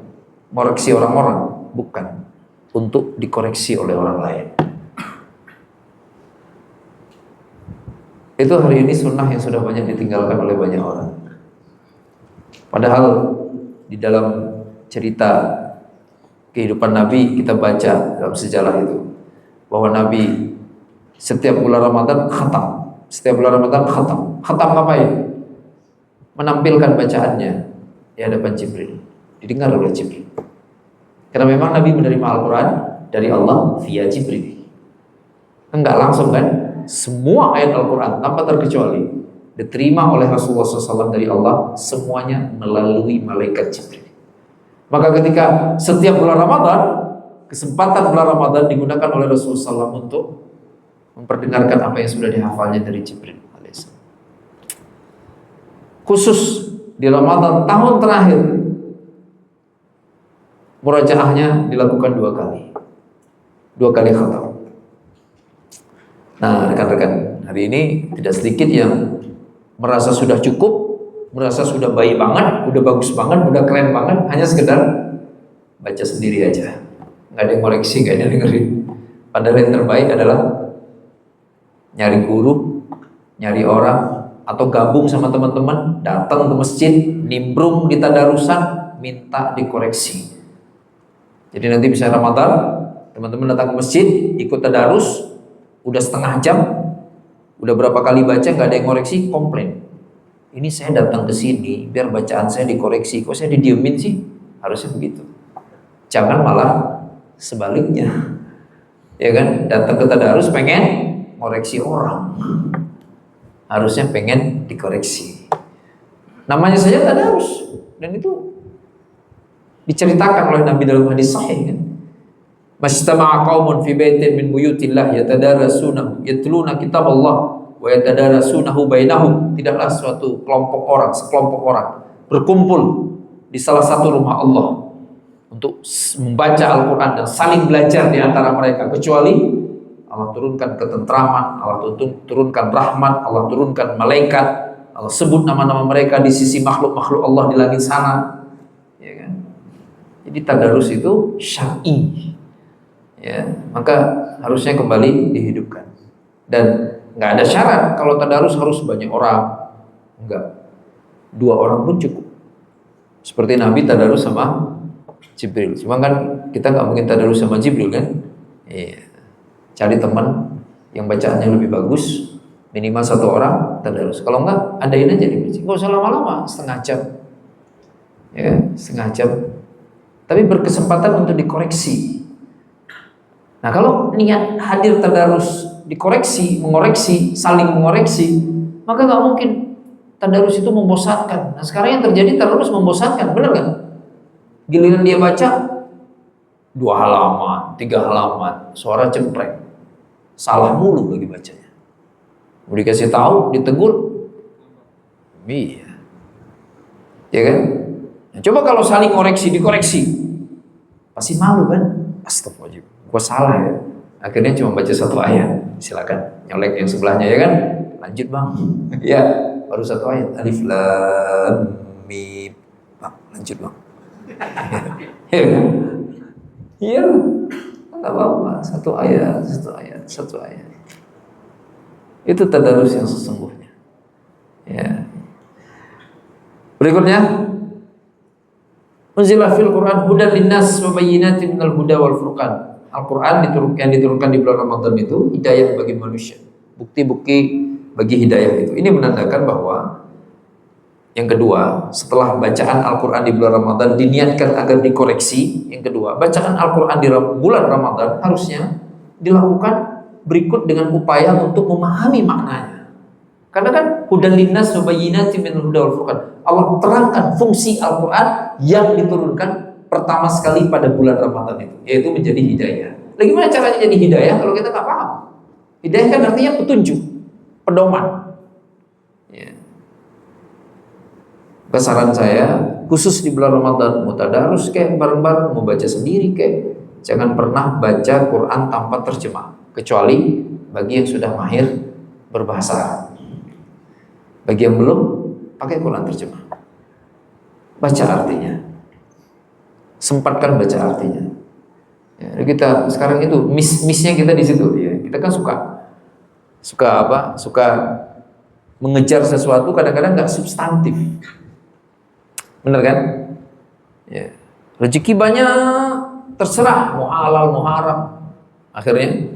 A: Koreksi orang-orang? Bukan. Untuk dikoreksi oleh orang lain. Itu hari ini sunnah yang sudah banyak ditinggalkan oleh banyak orang. Padahal di dalam cerita kehidupan Nabi kita baca dalam sejarah itu bahwa Nabi setiap bulan Ramadan khatam. Setiap bulan Ramadan khatam. Khatam ngapain? Menampilkan bacaannya di hadapan Jibril, didengar oleh Jibril. Karena memang Nabi menerima Al-Quran dari Allah via Jibril. Enggak langsung kan? Semua ayat Al-Quran tanpa terkecuali diterima oleh Rasulullah SAW dari Allah, semuanya melalui malaikat Jibril. Maka ketika setiap bulan Ramadan, kesempatan bulan Ramadan digunakan oleh Rasulullah SAW untuk memperdengarkan apa yang sudah dihafalnya dari Jibril alaihissalam. Khusus di Ramadan tahun terakhir, murajaahnya dilakukan 2 kali khatam. Nah, rekan-rekan, hari ini tidak sedikit yang merasa sudah cukup, merasa sudah baik banget, udah bagus banget, udah keren banget, hanya sekedar baca sendiri aja, nggak ada yang koreksi, nggak ada yang dengerin. Padahal yang terbaik adalah nyari guru, nyari orang, atau gabung sama teman-teman, datang ke masjid, nimbrung di tadarusan, minta dikoreksi. Jadi nanti bisa Ramadan, teman-teman datang ke masjid, ikut tadarus, udah setengah jam, udah berapa kali baca nggak ada yang koreksi, komplain. Ini saya datang ke sini biar bacaan saya dikoreksi, kok saya didiemin sih? Harusnya begitu. Jangan malah sebaliknya, ya kan? Datang ke tadarus pengen koreksi orang, harusnya pengen dikoreksi. Namanya saja tadarus, dan itu diceritakan oleh Nabi dalam hadis sahih kan. Mastama'a qaumun fi baitin min buyutillah yatadarasunahu yatluna kitaballah wa yatadarasunahu bainahum. Tidaklah suatu sekelompok orang berkumpul di salah satu rumah Allah untuk membaca Al-Quran dan saling belajar di antara mereka, kecuali Allah turunkan ketentraman, Allah turunkan rahmat, Allah turunkan malaikat, Allah sebut nama-nama mereka di sisi makhluk-makhluk Allah di langit sana, ya kan? Jadi tadarus itu syar'i, ya, maka harusnya kembali dihidupkan. Dan nggak ada syarat kalau tadarus harus banyak orang, enggak, 2 orang pun cukup. Seperti Nabi tadarus sama Jibril. Cuma kan kita nggak mungkin tadarus sama Jibril kan? Iya. Cari teman yang bacaannya lebih bagus, minimal 1 orang tadarus. Kalau enggak, adain aja di masjid. Nggak usah lama-lama, setengah jam, ya, setengah jam. Tapi berkesempatan untuk dikoreksi. Nah, kalau niat hadir tadarus dikoreksi, mengoreksi, saling mengoreksi, maka nggak mungkin tadarus itu membosankan. Nah, sekarang yang terjadi tadarus membosankan, benar kan? Giliran dia baca 2 halaman, 3 halaman, suara cempreng, salah mulu lagi bacanya. Mau dikasih tahu, ditegur, iya, ya kan? Nah, coba kalau saling dikoreksi, pasti malu kan? Astagfirullah, gua salah ya. Akhirnya cuma baca 1 ayat, silakan nyolek yang sebelahnya, ya kan? Lanjut bang, ya baru 1 ayat, alif lam mim, bang, lanjut bang. Iya, nggak apa-apa, 1 ayat. Itu tadarus yang sesungguhnya. Ya. Berikutnya, unzila fil Quran hudan linnas wa bayyinatin minal huda wal furqan. Al-Quran yang diturunkan di bulan Ramadan itu hidayah bagi manusia, bukti-bukti bagi hidayah itu. Ini menandakan bahwa yang kedua, setelah bacaan Al-Quran di bulan Ramadan diniatkan agar dikoreksi. Yang kedua, bacaan Al-Quran di bulan Ramadan harusnya dilakukan berikut dengan upaya untuk memahami maknanya. Karena kan hudan linnas wa bayyinatin minal huda wal furqan. Allah terangkan fungsi Al-Quran yang diturunkan pertama sekali pada bulan Ramadan itu, yaitu menjadi hidayah. Lagi gimana caranya jadi hidayah kalau kita nggak paham? Hidayah kan artinya petunjuk, pedoman. Ya. Saran saya, khusus di bulan Ramadan, mau tadarus kayak bareng-bareng, mau baca sendiri kayak, jangan pernah baca Quran tanpa terjemah, kecuali bagi yang sudah mahir berbahasa Arab. Bagi yang belum, pakai Quran terjemah, baca artinya, sempatkan baca artinya. Ya, kita sekarang itu missnya kita di situ. Ya, kita kan suka mengejar sesuatu, kadang-kadang nggak substantif. Bener kan? Ya. Rezeki banyak, terserah mau halal mau haram. Akhirnya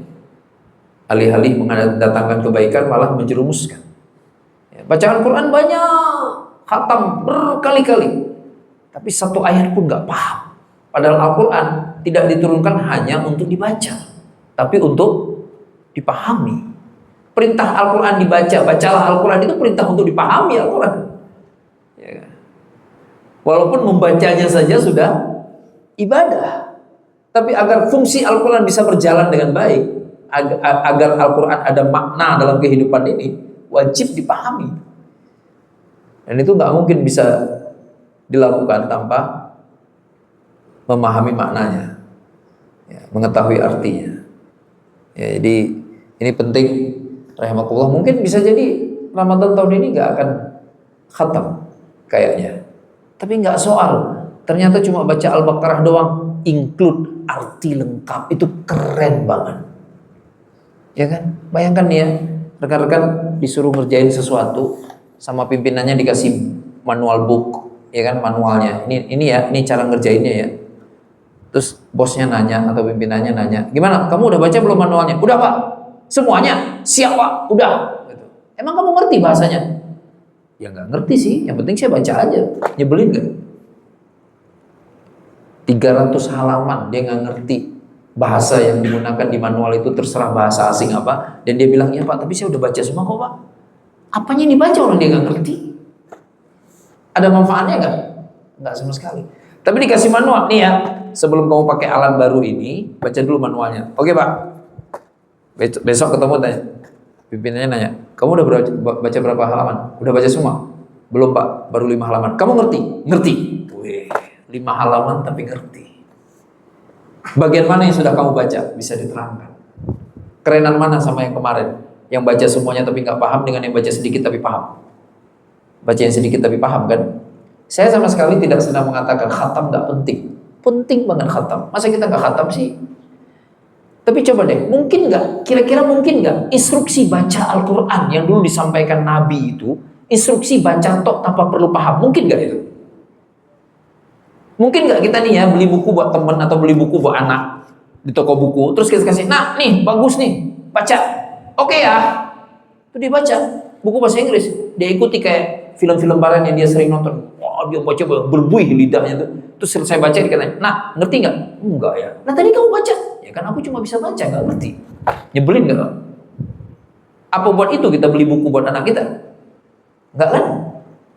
A: alih-alih mendatangkan kebaikan malah menjerumuskan. Ya, bacaan Quran banyak, khatam berkali-kali, tapi 1 ayat pun nggak paham. Padahal Al-Quran tidak diturunkan hanya untuk dibaca, tapi untuk dipahami. Perintah Al-Quran dibaca, bacalah Al-Quran, itu perintah untuk dipahami Al-Quran. Ya. Walaupun membacanya saja sudah ibadah. Tapi agar fungsi Al-Quran bisa berjalan dengan baik, agar Al-Quran ada makna dalam kehidupan ini, wajib dipahami. Dan itu nggak mungkin bisa dilakukan tanpa memahami maknanya, ya, mengetahui artinya. Ya, jadi ini penting, rahimakumullah. Mungkin bisa jadi Ramadan tahun ini nggak akan khatam kayaknya, tapi nggak soal. Ternyata cuma baca Al-Baqarah doang, include arti lengkap, itu keren banget. Ya kan? Bayangkan nih ya, rekan-rekan disuruh ngerjain sesuatu sama pimpinannya, dikasih manual book, ya kan, manualnya. Ini cara ngerjainnya ya. Terus bosnya nanya atau pimpinannya nanya, "Gimana? Kamu udah baca belum manualnya?" "Udah, Pak." "Semuanya?" "Siap, Pak." "Udah." Gitu. "Emang kamu ngerti bahasanya?" "Ya nggak ngerti sih, yang penting saya baca aja." Nyebelin nggak? 300 halaman dia nggak ngerti bahasa yang digunakan di manual itu, terserah bahasa asing apa, dan dia bilang, "Ya Pak, tapi saya udah baca semua kok Pak." Apanya yang dibaca orang dia nggak ngerti? Ada manfaatnya nggak? Nggak sama sekali. Tapi dikasih manual nih ya, sebelum kamu pakai alat baru ini, baca dulu manualnya. "Oke Pak." Besok ketemu tanya, pimpinannya nanya, "Kamu udah baca berapa halaman?" "Udah baca semua." "Belum Pak, baru 5 halaman." "Kamu ngerti?" "Ngerti." Wih, 5 halaman tapi ngerti. Bagian mana yang sudah kamu baca? Bisa diterangkan. Kerenan mana sama yang kemarin? Yang baca semuanya tapi nggak paham, dengan yang baca sedikit tapi paham. Baca yang sedikit tapi paham kan? Saya sama sekali tidak sedang mengatakan khatam nggak penting. Penting banget khatam. Masa kita nggak khatam sih? Tapi coba deh, mungkin nggak? Kira-kira mungkin nggak instruksi baca Al-Quran yang dulu disampaikan Nabi itu, instruksi baca tok tanpa perlu paham, mungkin nggak itu? Mungkin nggak kita nih ya beli buku buat temen atau beli buku buat anak di toko buku, terus kita kasih, "Nah nih bagus nih, baca." "Oke ya." Itu dia baca buku bahasa Inggris, dia ikuti kayak film-film barat yang dia sering nonton. Wah, dia baca berbuih lidahnya tuh. Terus selesai baca dikatain, "Nah ngerti nggak?" "Enggak ya." "Nah tadi kamu baca." "Ya kan aku cuma bisa baca, nggak ngerti." Nyebelin nggak? Apa buat itu kita beli buku buat anak kita? Enggak kan?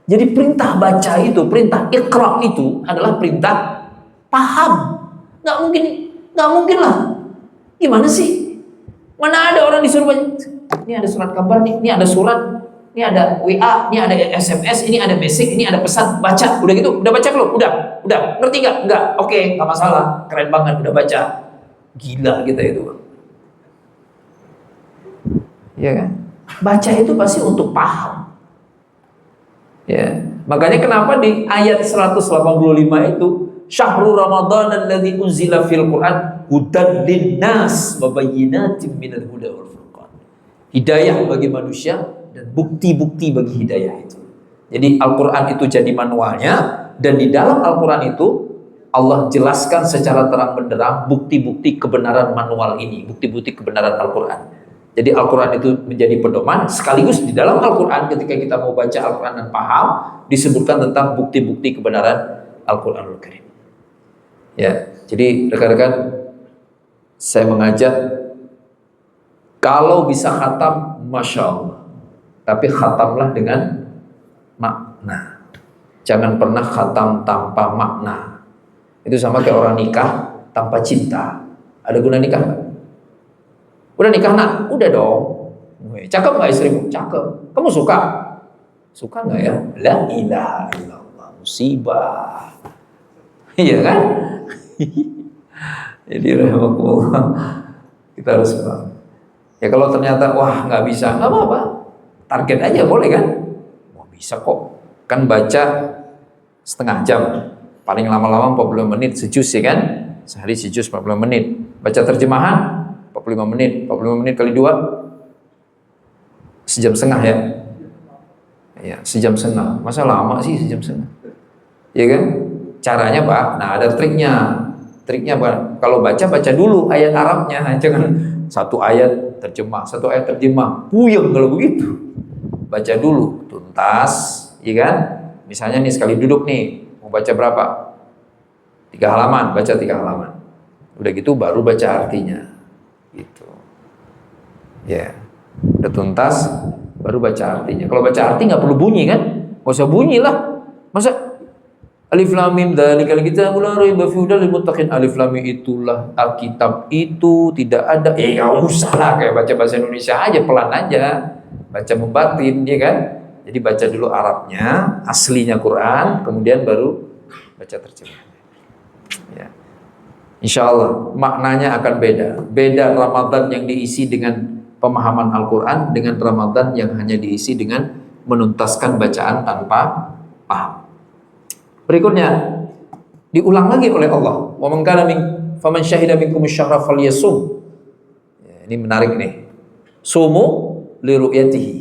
A: Jadi perintah baca itu, perintah iqra itu adalah perintah paham. Nggak mungkin lah. Gimana sih? Mana ada orang disuruh baca, "Ini ada surat kabar nih, ini ada surat, ini ada WA, ini ada SMS, ini ada basic, ini ada pesan, baca." Udah gitu, udah baca belum? Udah. Ngerti nggak? Nggak. Oke, nggak masalah. Keren banget, udah baca. Gila kita itu. Iya kan? Baca itu pasti untuk paham. Ya, makanya kenapa di ayat 185 itu, "Syahrul Ramadan alladzi unzila fil Qur'an hudan linnas wa bayyinatin minal huda wal furqan." Hidayah bagi manusia dan bukti-bukti bagi hidayah itu. Jadi Al-Qur'an itu jadi manualnya, dan di dalam Al-Qur'an itu Allah jelaskan secara terang benderang bukti-bukti kebenaran manual ini, bukti-bukti kebenaran Al-Qur'an. Jadi Al-Quran itu menjadi pedoman, sekaligus di dalam Al-Quran ketika kita mau baca Al-Quran dan paham, disebutkan tentang bukti-bukti kebenaran Al-Quranul Karim. Ya, jadi rekan-rekan, saya mengajak, kalau bisa khatam, Masya Allah. Tapi khatamlah dengan makna. Jangan pernah khatam tanpa makna. Itu sama kayak orang nikah tanpa cinta. Ada guna nikah nggak? "Udah nikah nak?" "Udah dong." "Cakep nggak istrimu?" "Cakep." "Kamu suka?" "Suka nggak ya?" La ilaha illallah, musibah. Iya kan? Jadi rahmatullah, kita harus paham. Ya kalau ternyata wah nggak bisa, nggak apa-apa. Target aja boleh kan? Wah bisa kok. Kan baca setengah jam, paling lama-lama 40 menit sejus ya kan? Sehari sejus 40 menit. Baca terjemahan 45 menit, 45 menit kali 2 sejam setengah ya. Ya, sejam setengah. Masa lama sih sejam setengah? Ya kan? Caranya Pak, nah ada triknya. Triknya Pak, kalau baca dulu ayat Arabnya, jangan satu ayat terjemah. Puyeng kalau begitu. Baca dulu tuntas, ya kan? Misalnya nih sekali duduk nih, mau baca berapa? 3 halaman, baca 3 halaman. Udah gitu baru baca artinya. Gitu. Ya, udah tuntas baru baca artinya. Kalau baca arti nggak perlu bunyi kan? Nggak usah bunyi lah. Masa Alif lam mim dzalikal kitabul la raiba fihi hudal lil muttaqin. Alif lam mim itulah Alkitab itu, tidak ada. Enggak usah lah kayak baca bahasa Indonesia aja, pelan aja. Baca membatin, ya kan? Jadi baca dulu Arabnya, aslinya Quran, kemudian baru baca terjemahnya. Ya. Insya Allah maknanya akan beda. Beda Ramadan yang diisi dengan pemahaman Al-Quran dengan Ramadan yang hanya diisi dengan menuntaskan bacaan tanpa paham. Berikutnya diulang lagi oleh Allah. Wa man kana min faman syahida minkum asy-syahra falyasum. Ya, ini menarik nih. Sumu li ru'yatihi.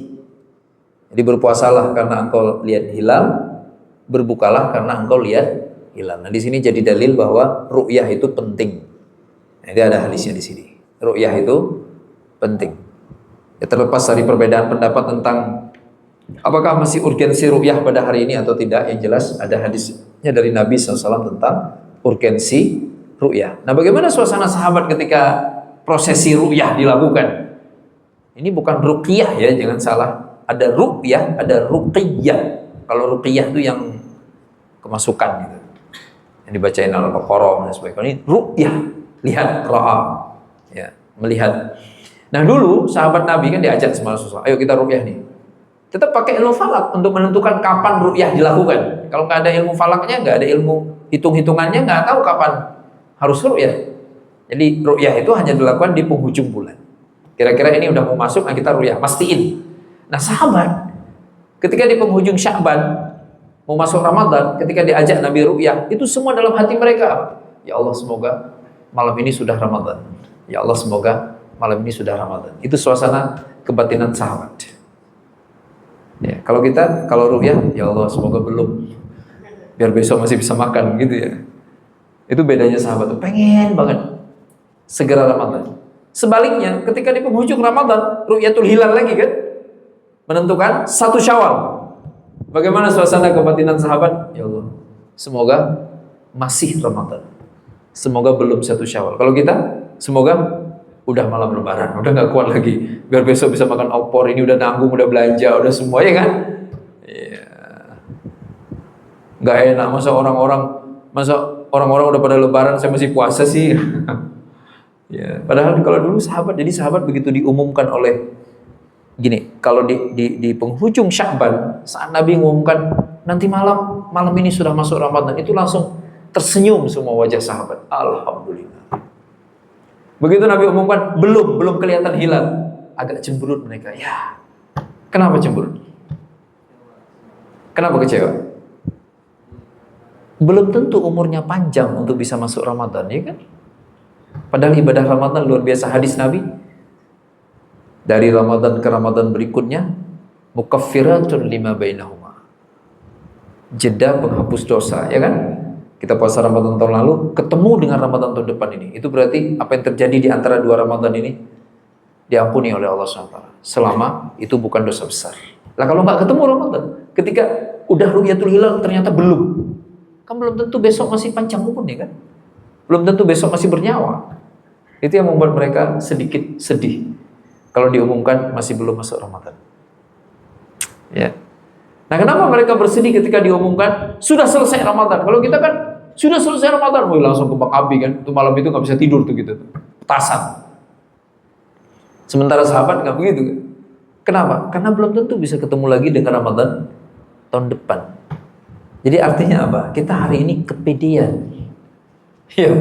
A: Jadi berpuasalah karena engkau lihat hilal, berbukalah karena engkau lihat hilal. Nah, di sini jadi dalil bahwa ru'yah itu penting. Nah, ini ada hadisnya di sini. Ru'yah itu penting. Ya, terlepas dari perbedaan pendapat tentang apakah masih urgensi ru'yah pada hari ini atau tidak, yang jelas ada hadisnya dari Nabi SAW tentang urgensi ru'yah. Nah, bagaimana suasana sahabat ketika prosesi ru'yah dilakukan? Ini bukan ruqyah ya, jangan salah. Ada ru'yah, ada ruqyah. Kalau ruqyah itu yang kemasukan gitu, yang dibacain Al-Baqarah dan sebagainya. Ini ru'yah, lihat, ra'a, ya, melihat. Nah, dulu sahabat Nabi kan diajak sama Rasulullah, ayo kita ru'yah nih. Tetap pakai ilmu falak untuk menentukan kapan ru'yah dilakukan. Kalau nggak ada ilmu falaknya, nggak ada ilmu hitung-hitungannya, nggak tahu kapan harus ru'yah. Jadi ru'yah itu hanya dilakukan di penghujung bulan. Kira-kira ini udah mau masuk, nah kita ru'yah, pastiin. Nah, sahabat ketika di penghujung Sya'ban mau masuk Ramadan, ketika diajak Nabi ru'yah, itu semua dalam hati mereka, ya Allah semoga malam ini sudah Ramadan. Ya Allah semoga malam ini sudah Ramadan. Itu suasana kebatinan sahabat. Ya, kalau ru'yah, ya Allah semoga belum, biar besok masih bisa makan gitu ya. Itu bedanya sahabat tuh, pengen banget segera Ramadan. Sebaliknya ketika di penghujung Ramadan, ru'yatul hilal lagi kan, menentukan 1 Syawal. Bagaimana suasana kebatinan sahabat? Ya Allah, semoga masih Ramadan, semoga belum 1 Syawal. Kalau kita, semoga udah malam Lebaran, udah nggak kuat lagi, biar besok bisa makan opor. Ini udah nanggung, udah belanja, udah semua, ya kan? Ya. Nggak enak masa orang-orang udah pada Lebaran, saya masih puasa sih. Ya. Padahal kalau dulu sahabat, jadi sahabat begitu diumumkan oleh gini, kalau di penghujung Sya'ban saat Nabi mengumumkan nanti malam ini sudah masuk Ramadan, itu langsung tersenyum semua wajah sahabat. Alhamdulillah. Begitu Nabi umumkan belum kelihatan hilal, agak cemberut mereka. Ya. Kenapa cemberut? Kenapa kecewa? Belum tentu umurnya panjang untuk bisa masuk Ramadan, ya kan? Padahal ibadah Ramadan luar biasa. Hadis Nabi, dari Ramadan ke Ramadan berikutnya, mukaffiratun lima bainahuma. Jeda penghapus dosa, ya kan? Kita puasa Ramadan tahun lalu, ketemu dengan Ramadan tahun depan ini. Itu berarti apa yang terjadi di antara 2 Ramadan ini diampuni oleh Allah SWT. Selama itu bukan dosa besar. Lah kalau nggak ketemu Ramadan, ketika udah ru'yatul hilal ternyata belum. Kan belum tentu besok masih panjang umur, ya kan? Belum tentu besok masih bernyawa. Itu yang membuat mereka sedikit sedih kalau diumumkan masih belum masuk Ramadan. Ya. Nah, kenapa mereka bersedih ketika diumumkan sudah selesai Ramadan? Kalau kita kan sudah selesai Ramadan, langsung kembang api kan. Itu malam itu nggak bisa tidur tuh gitu. Petasan. Sementara sahabat nggak begitu kan? Kenapa? Karena belum tentu bisa ketemu lagi dengan Ramadan tahun depan. Jadi artinya apa? Kita hari ini kepedean. Iya.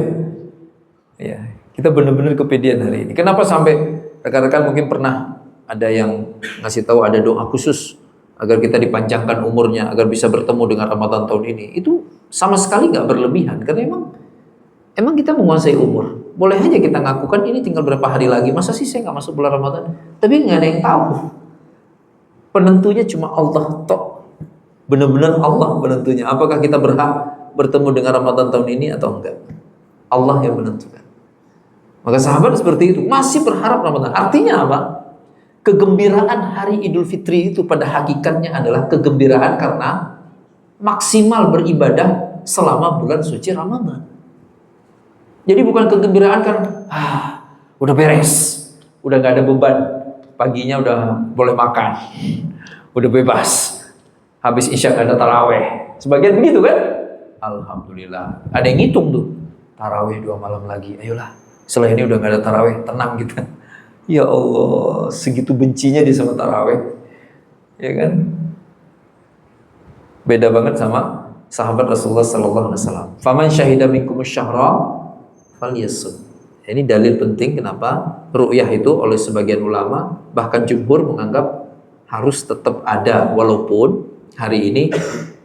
A: Ya, kita benar-benar kepedean hari ini. Kenapa sampai rekan-rekan mungkin pernah ada yang ngasih tahu ada doa khusus agar kita dipanjangkan umurnya, agar bisa bertemu dengan Ramadan tahun ini. Itu sama sekali nggak berlebihan, karena emang kita menguasai umur. Boleh aja kita ngakukan ini tinggal berapa hari lagi. Masa sih saya nggak masuk bulan Ramadan? Tapi nggak ada yang tahu. Penentunya cuma Allah tok. Benar-benar Allah penentunya. Apakah kita berhak bertemu dengan Ramadan tahun ini atau enggak? Allah yang menentukan. Maka sahabat seperti itu masih berharap Ramadan. Artinya apa? Kegembiraan hari Idul Fitri itu pada hakikatnya adalah kegembiraan karena maksimal beribadah selama bulan suci Ramadan. Jadi bukan kegembiraan kan, udah beres, udah gak ada beban, paginya udah boleh makan, udah bebas, habis isya gak ada taraweh. Sebagian begitu kan? Alhamdulillah. Ada yang ngitung tuh, tarawih 2 malam lagi, ayolah. Setelah ini udah gak ada tarawih, tenang kita. Ya Allah, segitu bencinya dia sama tarawih, ya kan? Beda banget sama sahabat Rasulullah Sallallahu Alaihi Wasallam. Faman syahida minkumus syahra falyasum. Ini dalil penting kenapa ru'yah itu oleh sebagian ulama, bahkan jumhur menganggap harus tetap ada, walaupun hari ini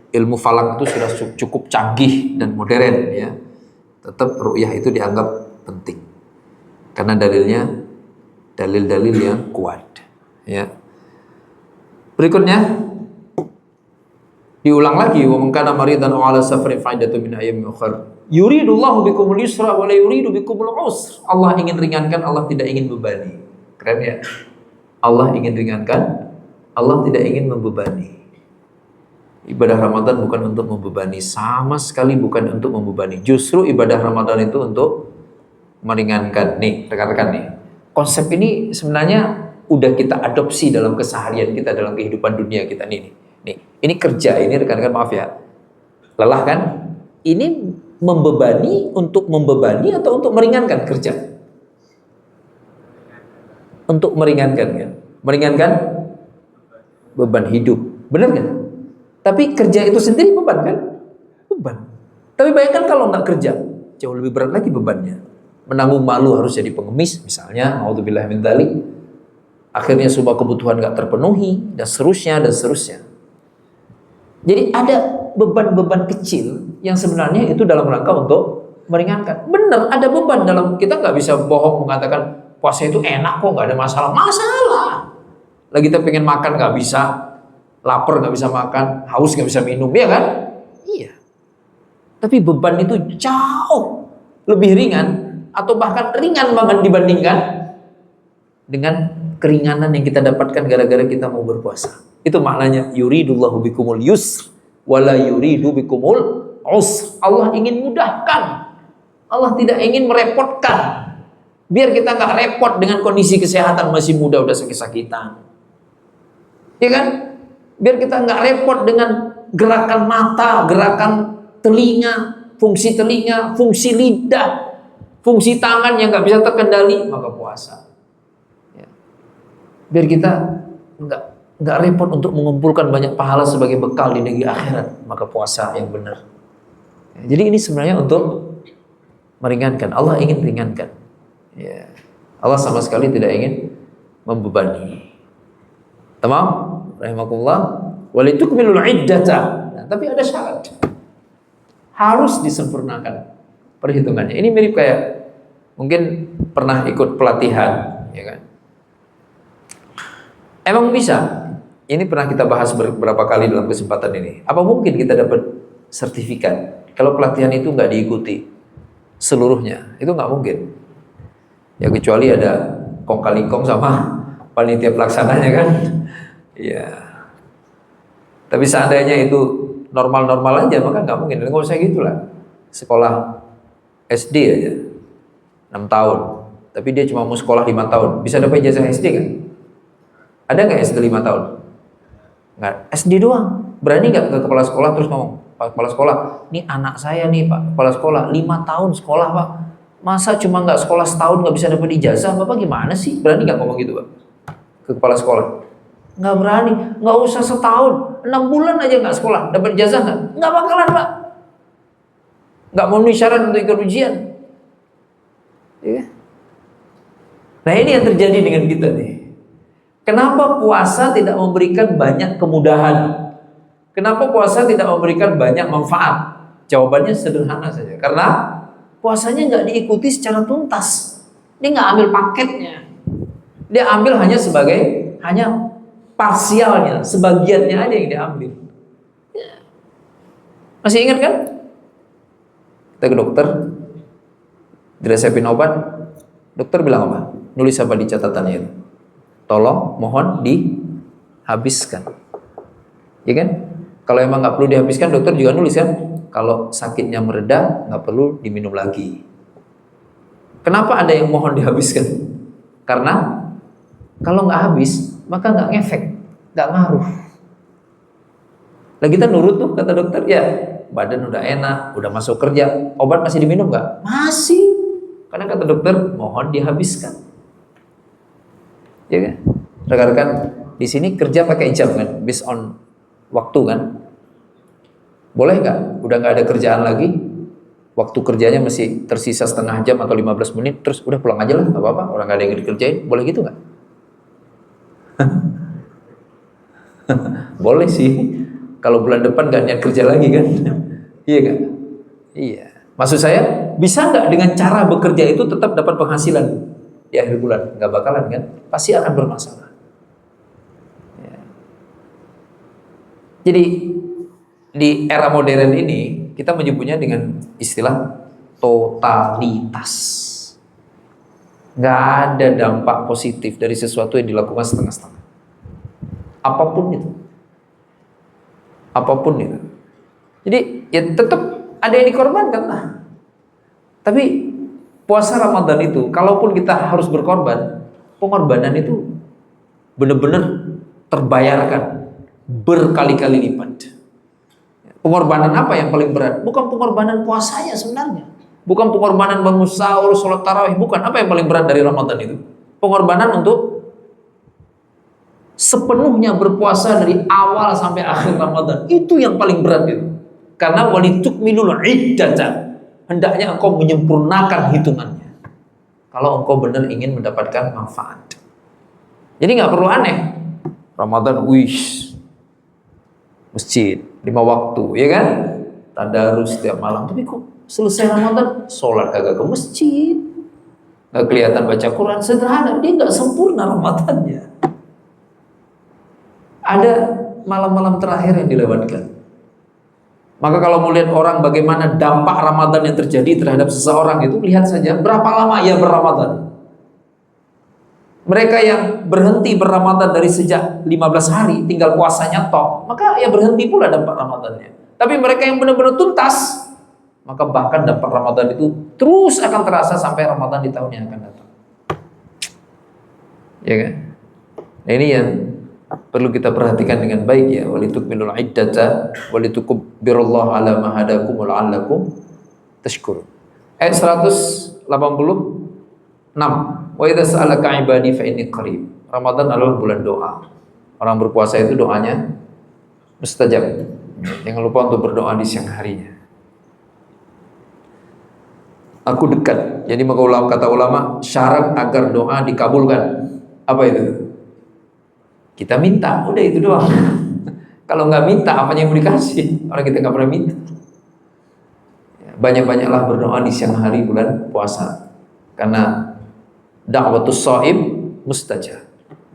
A: ilmu falak itu sudah cukup canggih dan modern ya. Tetap ru'yah itu dianggap penting. Karena dalil-dalil yang kuat ya. Berikutnya diulang lagi, wa man kana maridan aw ala safarin fa'idatu min ayyamin ukhra. Yuridullahu bikumul yusra wa la yuridu bikumul usra. Allah ingin ringankan, Allah tidak ingin bebani. Keren ya? Allah ingin ringankan, Allah tidak ingin membebani. Ibadah Ramadan bukan untuk membebani, sama sekali bukan untuk membebani. Justru ibadah Ramadan itu untuk meringankan. Nih, rekan-rekan nih. Konsep ini sebenarnya udah kita adopsi dalam keseharian kita, dalam kehidupan dunia kita nih. Nih, ini kerja, ini rekan-rekan maaf ya. Lelah kan? Ini membebani untuk membebani atau untuk meringankan kerja? Untuk meringankan kan? Meringankan beban hidup. Benar kan? Tapi kerja itu sendiri beban kan? Beban. Tapi bayangkan kalau nggak kerja, jauh lebih berat lagi bebannya. Menanggung malu harus jadi pengemis misalnya, naudzubillah min dzalik. Akhirnya semua kebutuhan nggak terpenuhi dan seterusnya dan seterusnya. Jadi ada beban-beban kecil yang sebenarnya itu dalam rangka untuk meringankan. Benar, ada beban dalam, kita nggak bisa bohong mengatakan puasa itu enak kok, nggak ada masalah. Masalah. Lagi kita pengen makan nggak bisa, lapar nggak bisa makan, haus nggak bisa minum, ya kan? Iya. Tapi beban itu jauh lebih ringan atau bahkan ringan banget dibandingkan dengan keringanan yang kita dapatkan gara-gara kita mau berpuasa. Itu maknanya yuridullahu bikumul yusr wala yuridu bikumul usr. Allah ingin mudahkan. Allah tidak ingin merepotkan. Biar kita nggak repot dengan kondisi kesehatan masih muda udah sakit-sakitan. Ya kan? Biar kita nggak repot dengan gerakan mata, gerakan telinga, fungsi lidah, fungsi tangan yang nggak bisa terkendali, maka puasa. Ya. Biar kita nggak repot untuk mengumpulkan banyak pahala sebagai bekal di negeri akhirat, maka puasa yang benar. Ya, jadi ini sebenarnya untuk meringankan. Allah ingin ringankan. Ya. Allah sama sekali tidak ingin membebani. Tamam? Rahimakumullah. Walitukmilul iddata. Nah, tapi ada syarat. Harus disempurnakan perhitungannya. Ini mirip kayak mungkin pernah ikut pelatihan, ya kan? Emang bisa? Ini pernah kita bahas beberapa kali dalam kesempatan ini. Apa mungkin kita dapat sertifikat kalau pelatihan itu nggak diikuti seluruhnya? Itu nggak mungkin. Ya kecuali ada kong kali kong sama panitia pelaksananya kan. Ya. Tapi seandainya itu normal-normal aja, maka nggak mungkin. Nggak usah gitulah. Sekolah SD aja 6 tahun, tapi dia cuma mau sekolah 5 tahun, bisa dapat ijazah SD kan? Ada nggak SD 5 tahun? Nggak, SD doang. Berani nggak ke kepala sekolah terus ngomong, Pak Kepala Sekolah, ini anak saya nih Pak Kepala Sekolah 5 tahun sekolah Pak, masa cuma nggak sekolah setahun nggak bisa dapat ijazah, Bapak gimana sih? Berani nggak ngomong gitu Pak ke kepala sekolah? Nggak berani. Nggak usah setahun, 6 bulan aja nggak sekolah, dapat ijazah nggak? Nggak bakalan Pak. Nggak memenuhi syarat untuk ikut ujian. Ya. Nah ini yang terjadi dengan kita nih. Kenapa puasa tidak memberikan banyak kemudahan? Kenapa puasa tidak memberikan banyak manfaat? Jawabannya sederhana saja. Karena puasanya nggak diikuti secara tuntas. Dia nggak ambil paketnya. Dia ambil hanya parsialnya, sebagiannya aja yang diambil. Ya. Masih ingat kan? Kita ke dokter, diresepin obat, dokter bilang apa? Nulis apa di catatannya itu? Tolong, mohon dihabiskan. Ya kan? Kalau emang nggak perlu dihabiskan, dokter juga nulis kan? Kalau sakitnya mereda, nggak perlu diminum lagi. Kenapa ada yang mohon dihabiskan? Karena kalau nggak habis, maka nggak ngefek, nggak ngaruh. Lah kita nurut tuh kata dokter, ya badan udah enak, udah masuk kerja, obat masih diminum nggak? Masih. Karena kata dokter, mohon dihabiskan. Ya kan? Rekan-rekan, di sini kerja pakai jam kan, based on waktu kan. Boleh nggak? Udah nggak ada kerjaan lagi, waktu kerjanya masih tersisa setengah jam atau 15 menit, terus udah pulang aja lah, nggak apa-apa, orang nggak ada yang dikerjain, boleh gitu nggak? Boleh sih. Kalau bulan depan nggak niat kerja lagi kan? Iya kan? Iya. Maksud saya, bisa nggak dengan cara bekerja itu tetap dapat penghasilan di akhir bulan? Nggak bakalan kan? Pasti akan bermasalah. Ya. Jadi di era modern ini kita menyebutnya dengan istilah totalitas. Nggak ada dampak positif dari sesuatu yang dilakukan setengah-setengah. Apapun itu. Apapun itu. Jadi ya tetap ada yang dikorbankan lah. Tapi puasa Ramadan itu, kalaupun kita harus berkorban, pengorbanan itu benar-benar terbayarkan berkali-kali lipat. Pengorbanan apa yang paling berat? Bukan pengorbanan puasanya sebenarnya. Bukan pengorbanan bangun sahur, sholat tarawih. Bukan. Apa yang paling berat dari Ramadan itu? Pengorbanan untuk sepenuhnya berpuasa dari awal sampai akhir Ramadan. Itu yang paling berat itu. Karena walitukmilul iddata, hendaknya engkau menyempurnakan hitungannya. Kalau engkau benar ingin mendapatkan manfaat. Jadi nggak perlu aneh. Ramadan wish masjid 5 waktu, ya kan? Tadarus setiap malam. Tapi kok selesai Ramadan sholat kagak ke masjid, nggak kelihatan baca Quran, sederhana. Dia nggak sempurna Ramadannya. Ada malam-malam terakhir yang dilewatkan. Maka kalau mau lihat orang bagaimana dampak Ramadan yang terjadi terhadap seseorang itu, lihat saja berapa lama ia berramadan. Mereka yang berhenti berramadan dari sejak 15 hari, tinggal puasanya tok, maka ia berhenti pula dampak Ramadannya. Tapi mereka yang benar-benar tuntas, maka bahkan dampak Ramadan itu terus akan terasa sampai Ramadan di tahun yang akan datang. Ya kan? Nah, ini yang perlu kita perhatikan dengan baik ya. Walitukmilul iddata walitukabbirullaha ala ma hadakum wa la'allakum tashkurun. Ayat 186. Wa idza sa'alaka ibadi fa inni qarib. Ramadan adalah bulan doa. Orang berpuasa itu doanya mustajab. Jangan lupa untuk berdoa di siang harinya. Aku dekat. Jadi kata ulama, syarat agar doa dikabulkan apa itu? Kita minta, udah itu doang. Kalau nggak minta, apanya yang mau dikasih? Orang kita nggak pernah minta. Banyak-banyaklah berdoa di siang hari bulan puasa, karena da'watus shaim mustajab.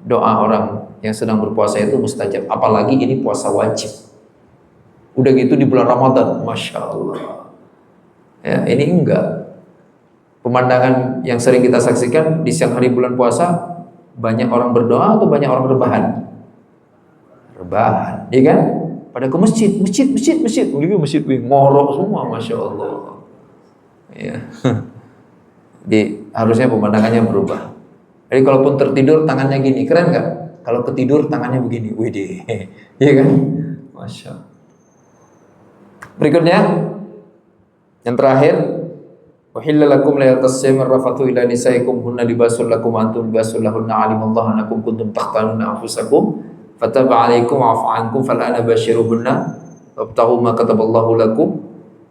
A: Doa orang yang sedang berpuasa itu mustajab. Apalagi ini puasa wajib. Udah gitu di bulan Ramadan, masya Allah. Ya, ini enggak. Pemandangan yang sering kita saksikan di siang hari bulan puasa, banyak orang berdoa atau banyak orang rebahan? Rebahan, ya kan? Pada ke masjid. Begitu masjid ngorok semua, masya Allah. Ya. Jadi harusnya pemandangannya berubah. Jadi kalaupun tertidur tangannya gini, keren nggak? Kalau ketidur tangannya begini, widih, ya kan? Masya Allah. Berikutnya, yang terakhir. Wahilla lakum laylatas siyam ar-rafathu ila nisaikum hunna libasul lakum wa antum libasul lahunna alimallahu annakum kuntum takhtanuna anfusakum fataba 'alaikum wa 'afa 'ankum fal'ana bashiruhunna wabtaghu ma kataballahu lakum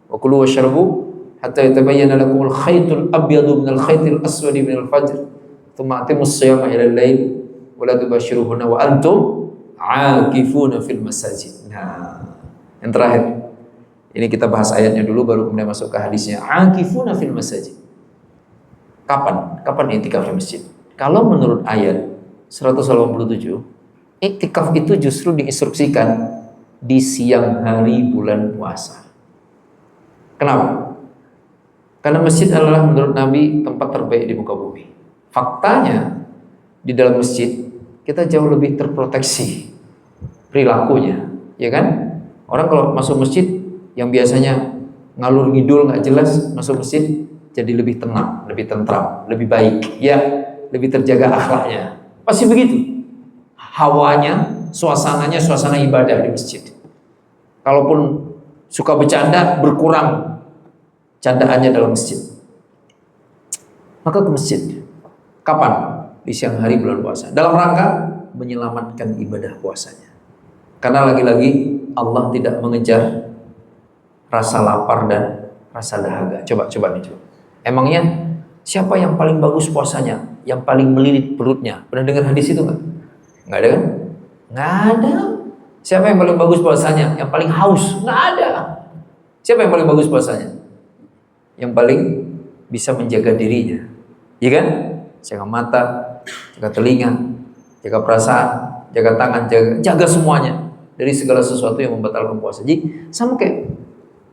A: wa kulu washrabu hatta yatabayyana lakum al-khaytul abyadu minal khaytil aswadi minal fajr thumma atimus siyama ila al-lail wa la tubashiruhunna wa antum 'akifuna fil masajid. Nah, yang terakhir. Ini kita bahas ayatnya dulu baru kemudian masuk ke hadisnya. Akifuna fil masajid. Kapan i'tikaf di masjid? Kalau menurut ayat 187, i'tikaf itu justru diinstruksikan di siang hari bulan puasa. Kenapa? Karena masjid adalah menurut Nabi tempat terbaik di muka bumi. Faktanya di dalam masjid kita jauh lebih terproteksi perilakunya, ya kan? Orang kalau masuk masjid yang biasanya ngalur ngidul nggak jelas, masuk masjid jadi lebih tenang, lebih tentram, lebih baik, ya, lebih terjaga akhlaknya. Pasti begitu. Hawanya, suasananya, suasana ibadah di masjid. Kalaupun suka bercanda, berkurang candaannya dalam masjid. Maka ke masjid. Kapan? Di siang hari bulan puasa. Dalam rangka menyelamatkan ibadah puasanya. Karena lagi-lagi Allah tidak mengejar rasa lapar dan rasa dahaga. Coba nih. Emangnya siapa yang paling bagus puasanya? Yang paling melilit perutnya? Pernah dengar hadis itu nggak? Nggak ada kan? Nggak ada. Siapa yang paling bagus puasanya? Yang paling haus? Nggak ada. Siapa yang paling bagus puasanya? Yang paling bisa menjaga dirinya. Iya kan? Jaga mata, jaga telinga, jaga perasaan, jaga tangan, jaga semuanya dari segala sesuatu yang membatalkan puasa. Jadi sama kayak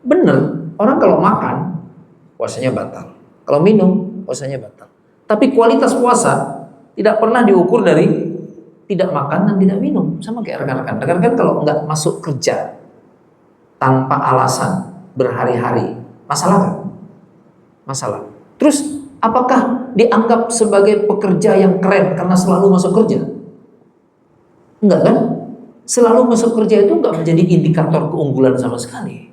A: bener, orang kalau makan puasanya batal, kalau minum puasanya batal. Tapi kualitas puasa tidak pernah diukur dari tidak makan dan tidak minum. Sama kayak rekan-rekan. Rekan-rekan kalau nggak masuk kerja tanpa alasan berhari-hari, masalah kan? Masalah. Terus apakah dianggap sebagai pekerja yang keren karena selalu masuk kerja? Enggak kan? Selalu masuk kerja itu enggak menjadi indikator keunggulan sama sekali.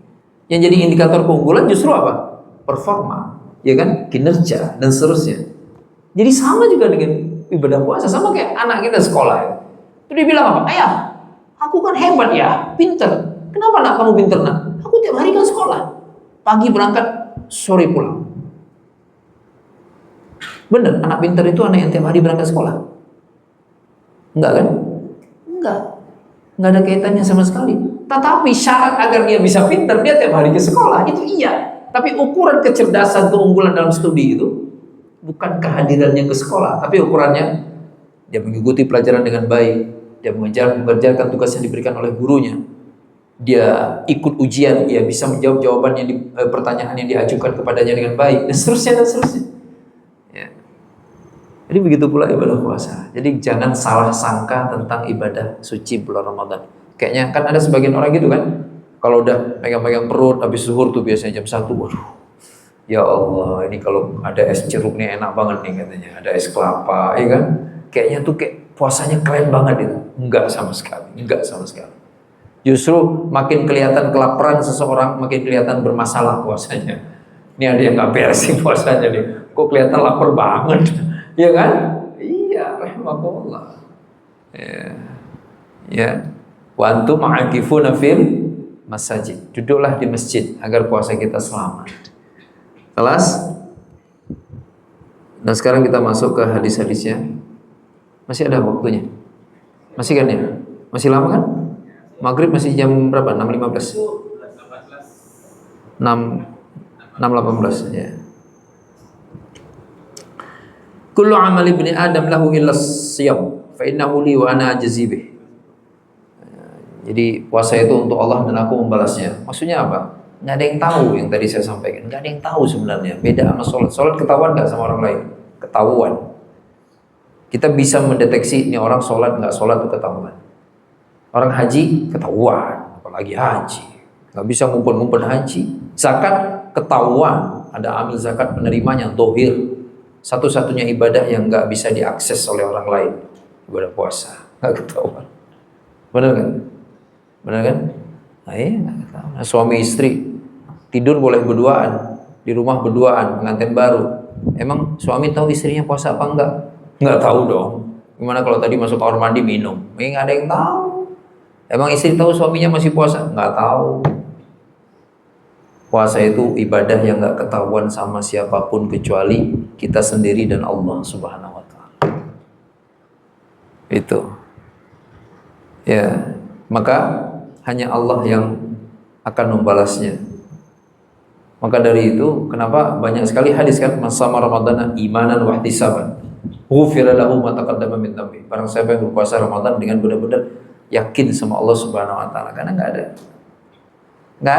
A: Yang jadi indikator keunggulan justru apa? Performa, ya kan? Kinerja dan seterusnya. Jadi sama juga dengan ibadah puasa, sama kayak anak kita sekolah. Itu dia bilang apa? Ayah, aku kan hebat ya, pinter. Kenapa nak kamu pinter nak? Aku tiap hari kan sekolah. Pagi berangkat, sore pulang. Bener, anak pintar itu anak yang tiap hari berangkat sekolah? Enggak kan? Enggak ada kaitannya sama sekali. Tetapi syarat agar dia bisa pintar, dia tiap hari ke sekolah, itu iya. Tapi ukuran kecerdasan, keunggulan dalam studi itu bukan kehadirannya ke sekolah, tapi ukurannya dia mengikuti pelajaran dengan baik, dia mengerjakan tugas yang diberikan oleh gurunya, dia ikut ujian, dia bisa menjawab jawaban pertanyaan yang diajukan kepadanya dengan baik, dan seterusnya. Jadi begitu pula ibadah puasa. Jadi jangan salah sangka tentang ibadah suci bulan Ramadan. Kayaknya kan ada sebagian orang gitu kan, kalau udah pegang-pegang perut habis zuhur tuh biasanya jam 1, waduh, ya Allah, ini kalau ada es jeruk nih enak banget nih katanya, ada es kelapa, ya kan? Kayaknya tuh kayak puasanya keren banget itu. Enggak sama sekali. Justru makin kelihatan kelaparan seseorang, makin kelihatan bermasalah puasanya. Ini ada yang nggak beresin puasanya nih, kok kelihatan lapar banget. Ya kan? Iya, rahmatullah. Ya. Wa antum ma'akifuna fil masajid. Duduklah di masjid agar puasa kita selamat. Kelas. Dan sekarang kita masuk ke hadis-hadisnya. Masih ada waktunya? Masih kan ya? Masih lama kan? Maghrib masih jam berapa? 6.15. 6.18 ya. Kullu amal ibni Adam lahu illa siyam fa innahu li wa ana ajzi bih. Jadi puasa itu untuk Allah dan aku membalasnya. Maksudnya apa? Nggak ada yang tahu yang tadi saya sampaikan. Nggak ada yang tahu sebenarnya. Beda sama sholat. Sholat ketahuan nggak sama orang lain? Ketahuan. Kita bisa mendeteksi ini orang sholat nggak sholat itu ketahuan. Orang haji ketahuan, apalagi haji. Nggak bisa ngumpul-ngumpul haji. Zakat ketahuan. Ada amil zakat penerimanya dohir. Satu-satunya ibadah yang nggak bisa diakses oleh orang lain, ibadah puasa, nggak ketahuan. Benar kan? Nah, iya, nggak ketahuan. Nah, suami istri tidur boleh berduaan, di rumah berduaan, pengantin baru. Emang suami tahu istrinya puasa apa enggak? Nggak tahu dong. Gimana kalau tadi masuk kamar mandi minum? Nggak ada yang tahu. Emang istri tahu suaminya masih puasa? Nggak tahu. Puasa itu ibadah yang nggak ketahuan sama siapapun kecuali kita sendiri dan Allah Subhanahu wa Ta'ala. Itu. Ya, maka hanya Allah yang akan membalasnya. Maka dari itu, kenapa banyak sekali hadis kan, man shama ramadhana imanan wa ihtisaban, ghufira lahu ma taqaddama min dhanbi. Barang siapa yang berpuasa Ramadan dengan benar-benar yakin sama Allah Subhanahu wa Ta'ala, karena nggak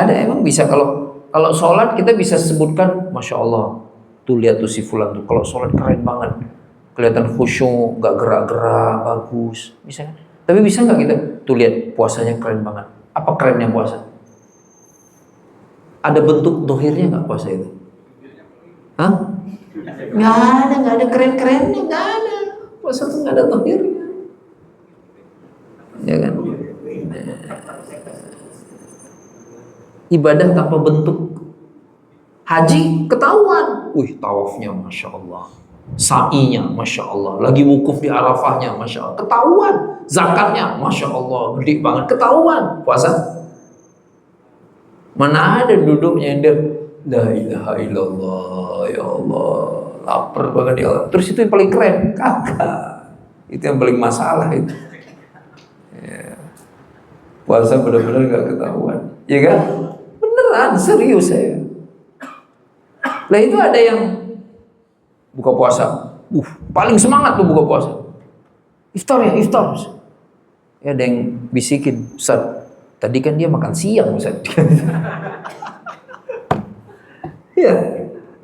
A: ada emang bisa kalau sholat kita bisa sebutkan, masya Allah, tuh lihat tuh si fulan tuh kalau sholat keren banget, kelihatan khusyuk, nggak gerak-gerak, bagus, bisa kan? Tapi bisa nggak kita tuh lihat puasanya keren banget? Apa kerennya puasa? Ada bentuk dohirnya nggak puasa itu? Hah? Nggak ada keren-kerennya, nggak ada. Puasa tuh nggak ada dohirnya, ya kan? ibadah tanpa bentuk. Haji ketahuan, tawafnya Masya Allah, sa'inya Masya Allah, lagi wukuf di Arafahnya Masya Allah, ketahuan. Zakatnya Masya Allah, gede banget, ketahuan. Puasa, mana ada duduk nyender, la ilaha illallah, ya Allah, lapar banget ya Allah. Terus itu yang paling keren, kagak. Itu yang paling masalah itu. Ya. Puasa benar-benar gak ketahuan, ya kan? Beneran, serius saya. Lah itu ada yang buka puasa, paling semangat tuh buka puasa. Iftar ya, iftar. Ya ada yang bisikin, Ustaz, tadi kan dia makan siang, Ustaz. Ya,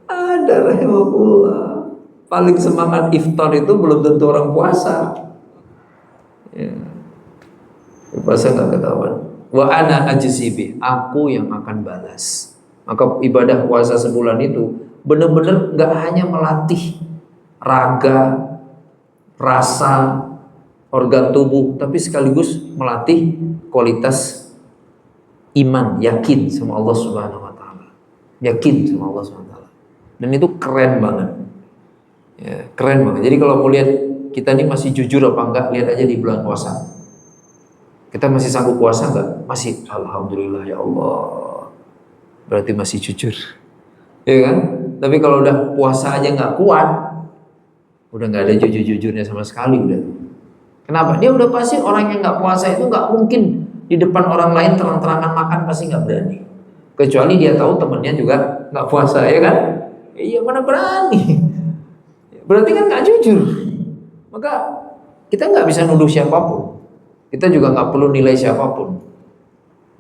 A: ada rahimahullah. Paling semangat iftar itu belum tentu orang puasa. Ya. Puasa nggak ketahuan. Wa ana ajzibi, aku yang akan balas. Maka ibadah puasa sebulan itu benar-benar nggak hanya melatih raga, rasa, organ tubuh, tapi sekaligus melatih kualitas iman, yakin sama Allah Subhanahu wa taala. Yakin sama Allah Subhanahu wa taala. Dan itu keren banget. Ya, keren banget. Jadi kalau mau lihat kita ini masih jujur apa enggak, lihat aja di bulan puasa. Kita masih sanggup puasa enggak? Masih, alhamdulillah ya Allah. Berarti masih jujur. Ya kan? Tapi kalau udah puasa aja nggak kuat, udah nggak ada jujur-jujurnya sama sekali udah. Kenapa? Dia udah pasti orang yang nggak puasa itu nggak mungkin di depan orang lain terang-terangan makan, pasti nggak berani. Kecuali dia tahu temennya juga nggak puasa, ya kan? Iya, mana berani. Berarti kan nggak jujur. Maka kita nggak bisa nuduh siapapun. Kita juga nggak perlu nilai siapapun.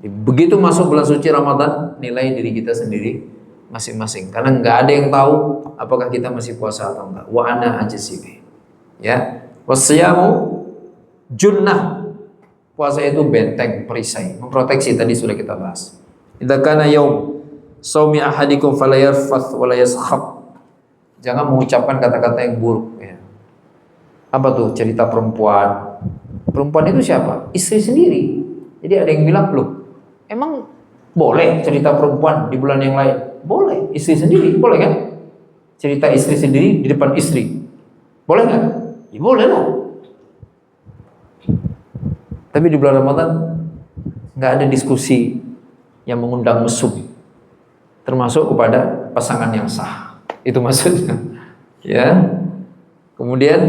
A: Begitu masuk bulan suci Ramadan, nilai diri kita sendiri masing-masing. Karena nggak ada yang tahu apakah kita masih puasa atau enggak. Wa ana ajzibi. Ya. Wasyamu junnah. Puasa itu benteng, perisai, memproteksi, tadi sudah kita bahas. Idza kana yaum shaumi ahadikum fala yarfath wa la yaskhab. Jangan mengucapkan kata-kata yang buruk, ya. Apa tuh? Cerita perempuan. Perempuan itu siapa? Istri sendiri. Jadi ada yang bilang, "Loh, emang boleh cerita perempuan di bulan yang lain?" Boleh, istri sendiri, boleh kan? Cerita istri sendiri di depan istri, boleh nggak? Ya boleh lah. Tapi di bulan Ramadan nggak ada diskusi yang mengundang mesum, termasuk kepada pasangan yang sah. Itu maksudnya, ya. Kemudian,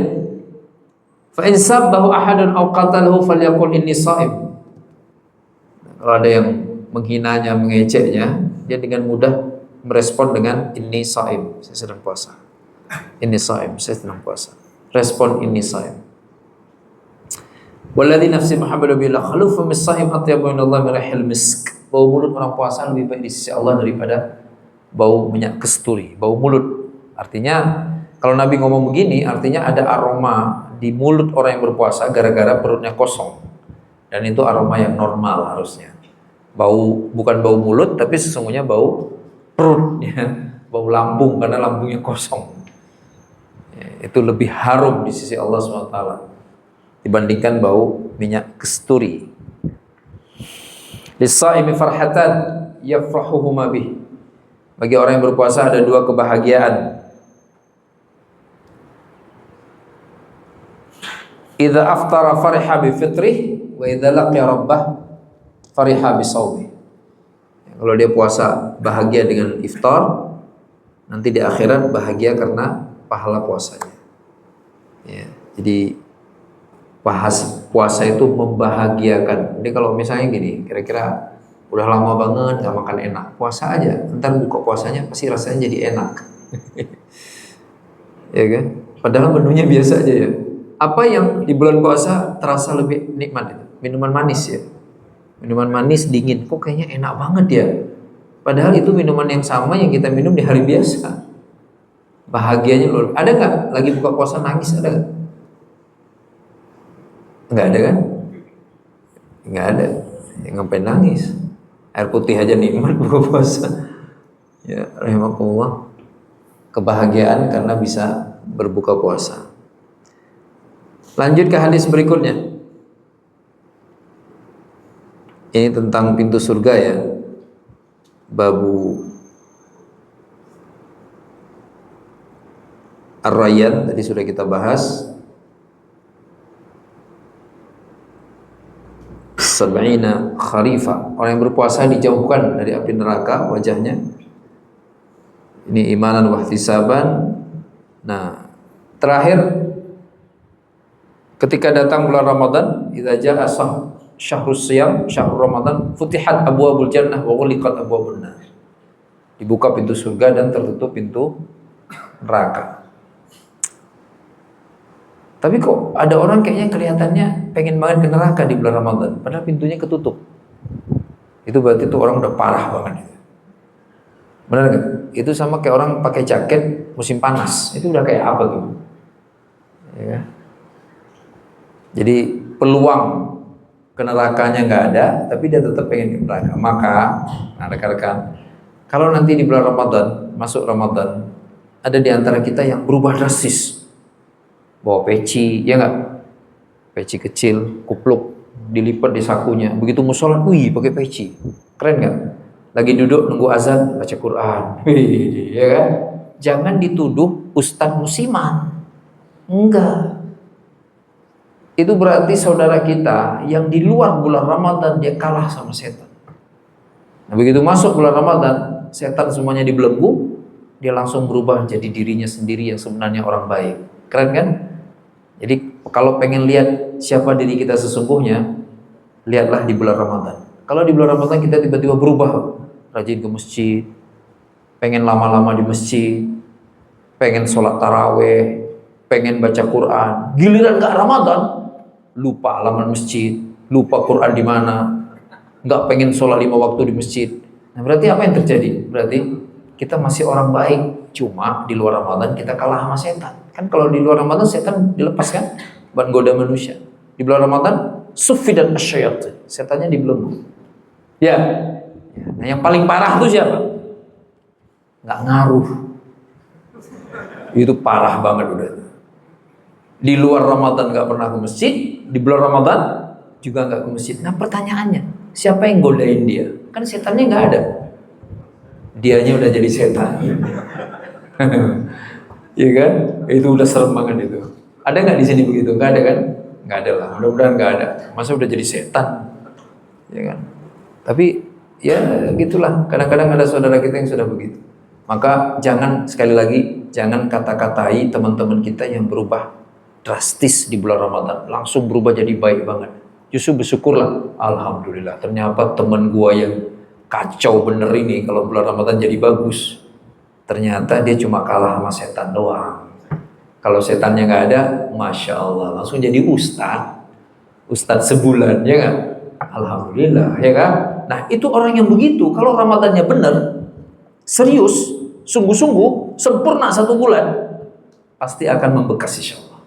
A: fa in sabbahu ahadun aw qatalahu falyaqul inni sha'im. Kalau ada yang menghinanya, mengejeknya, dia dengan mudah merespon dengan inni sha'im, saya sedang puasa. Inni sha'im, saya sedang puasa. Respon inni sha'im. Walladzi nafsi Muhammadu billah khalufu mis-sha'im atyabu indallahi min rihil misk. Bau mulut orang puasa lebih baik di sisi Allah daripada bau minyak kasturi, bau mulut. Artinya kalau Nabi ngomong begini, artinya ada aroma di mulut orang yang berpuasa gara-gara perutnya kosong. Dan itu aroma yang normal harusnya. Bau, bukan bau mulut, tapi sesungguhnya bau perut, ya. Bau lambung karena lambungnya kosong. Ya, itu lebih harum di sisi Allah SWT dibandingkan bau minyak kasturi. Lis-sha'imi farhatan yafrahuhuma bih. Bagi orang yang berpuasa ada dua kebahagiaan. Idza aftara fariha bi fitrih wa idza laqiya rabbah fariha bi shaumih. Kalau dia puasa bahagia dengan iftar, nanti di akhirat bahagia karena pahala puasanya. Ya, jadi puasa itu membahagiakan. Jadi kalau misalnya gini, kira-kira udah lama banget gak makan enak, puasa aja, ntar buka puasanya pasti rasanya jadi enak. Ya kan? Padahal menunya biasa aja ya. Apa yang di bulan puasa terasa lebih nikmat itu? Minuman manis ya. Minuman manis dingin, kok kayaknya enak banget ya. Padahal itu minuman yang sama yang kita minum di hari biasa. Bahagianya luar. Ada nggak lagi buka puasa nangis? Ada nggak? Nggak ada kan? Nggak ada. Ya, ngapain nangis? Air putih aja nikmat buka puasa. Ya, rahimahullah. Kebahagiaan karena bisa berbuka puasa. Lanjut ke hadis berikutnya. Ini tentang pintu surga ya. babu Ar-Rayyan tadi sudah kita bahas. Sab'ina kharifa, orang yang berpuasa dijauhkan dari api neraka wajahnya. Ini imanan wa ihtisaban. Nah, terakhir ketika datang bulan Ramadan, idza jaa syahrus siyam, syahrul Ramadan, futihat abwaabul jannah wa ghuliqat abwaabun nar. Dibuka pintu surga dan tertutup pintu neraka. Tapi kok ada orang kayaknya kelihatannya pengen banget ke neraka di bulan Ramadan, padahal pintunya ketutup. Itu berarti itu orang udah parah banget. Benar nggak? Itu sama kayak orang pakai jaket musim panas. Itu udah kayak apa tuh? Ya. Jadi peluang ke nerakanya nggak ada, tapi dia tetap pengen ke neraka. Maka, nah rekan-rekan, kalau nanti di bulan Ramadan, masuk Ramadan, ada di antara kita yang berubah drastis. Bawa peci, ya nggak? Peci kecil, kupluk, dilipat di sakunya. Begitu musola, wih pakai peci, keren nggak? Lagi duduk nunggu azan, baca Quran, ya kan? Jangan dituduh ustadz musiman, enggak. Itu berarti saudara kita yang di luar bulan Ramadan dia kalah sama setan. Nah begitu masuk bulan Ramadan, setan semuanya dibelenggu, dia langsung berubah jadi dirinya sendiri yang sebenarnya orang baik. Keren kan? Jadi kalau pengen lihat siapa diri kita sesungguhnya, lihatlah di bulan Ramadan. Kalau di bulan Ramadan kita tiba-tiba berubah, rajin ke masjid, pengen lama-lama di masjid, pengen sholat taraweh, pengen baca Quran. Giliran gak Ramadan, lupa halaman masjid, lupa Quran di mana, nggak pengen sholat 5 waktu di masjid. Nah berarti apa yang terjadi? Berarti kita masih orang baik, cuma di luar Ramadan kita kalah sama setan. Kan kalau di luar Ramadan setan dilepas kan, buat goda manusia. Di bulan Ramadan suffidat asyayatin, setannya dibelenggu. Ya. Nah yang paling parah itu siapa? Nggak ngaruh. Itu parah banget udah. Di luar Ramadan nggak pernah ke masjid, di bulan Ramadan juga nggak ke masjid. Nah pertanyaannya, siapa yang godain dia? Kan setannya nggak ada, dianya udah jadi setan. Iya kan? Itu udah serem banget itu. Ada nggak di sini begitu? Nggak ada kan? Nggak ada lah. Mudah-mudahan nggak ada. Masa udah jadi setan? Ya kan? Tapi ya gitulah. Kadang-kadang ada saudara kita yang sudah begitu. Maka jangan, sekali lagi, jangan kata-katai teman-teman kita yang berubah drastis di bulan Ramadan, langsung berubah jadi baik banget. Justru bersyukurlah, alhamdulillah ternyata teman gua yang kacau bener ini kalau bulan Ramadan jadi bagus. Ternyata dia cuma kalah sama setan doang. Kalau setannya nggak ada, masya Allah langsung jadi ustadz sebulan, ya kan? Alhamdulillah, ya kan? Nah itu orang yang begitu, kalau Ramadannya bener, serius, sungguh-sungguh, sempurna 1 bulan, pasti akan membekas insya Allah.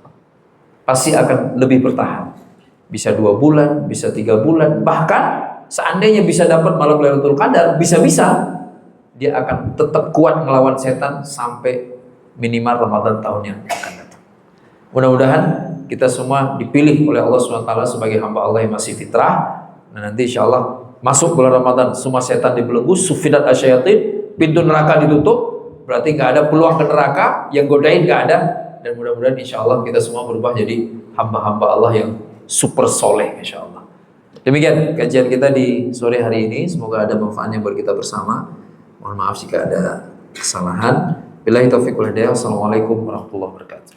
A: Pasti akan lebih bertahan. Bisa 2 bulan, bisa 3 bulan, bahkan seandainya bisa dapat malam Lailatul Qadar, bisa-bisa dia akan tetap kuat melawan setan sampai minimal Ramadan tahun yang akan datang. Mudah-mudahan kita semua dipilih oleh Allah SWT sebagai hamba Allah yang masih fitrah. Nah nanti insya Allah masuk bulan Ramadan, semua setan dibelenggu, sufidat asyayatin, pintu neraka ditutup, berarti nggak ada peluang ke neraka, yang godain nggak ada. Dan mudah-mudahan insya Allah kita semua berubah jadi hamba-hamba Allah yang super soleh insya Allah. Demikian kajian kita di sore hari ini, semoga ada manfaatnya buat kita bersama. Mohon maaf jika ada kesalahan. Billahi taufiq wal hidayah. Assalamualaikum warahmatullahi wabarakatuh.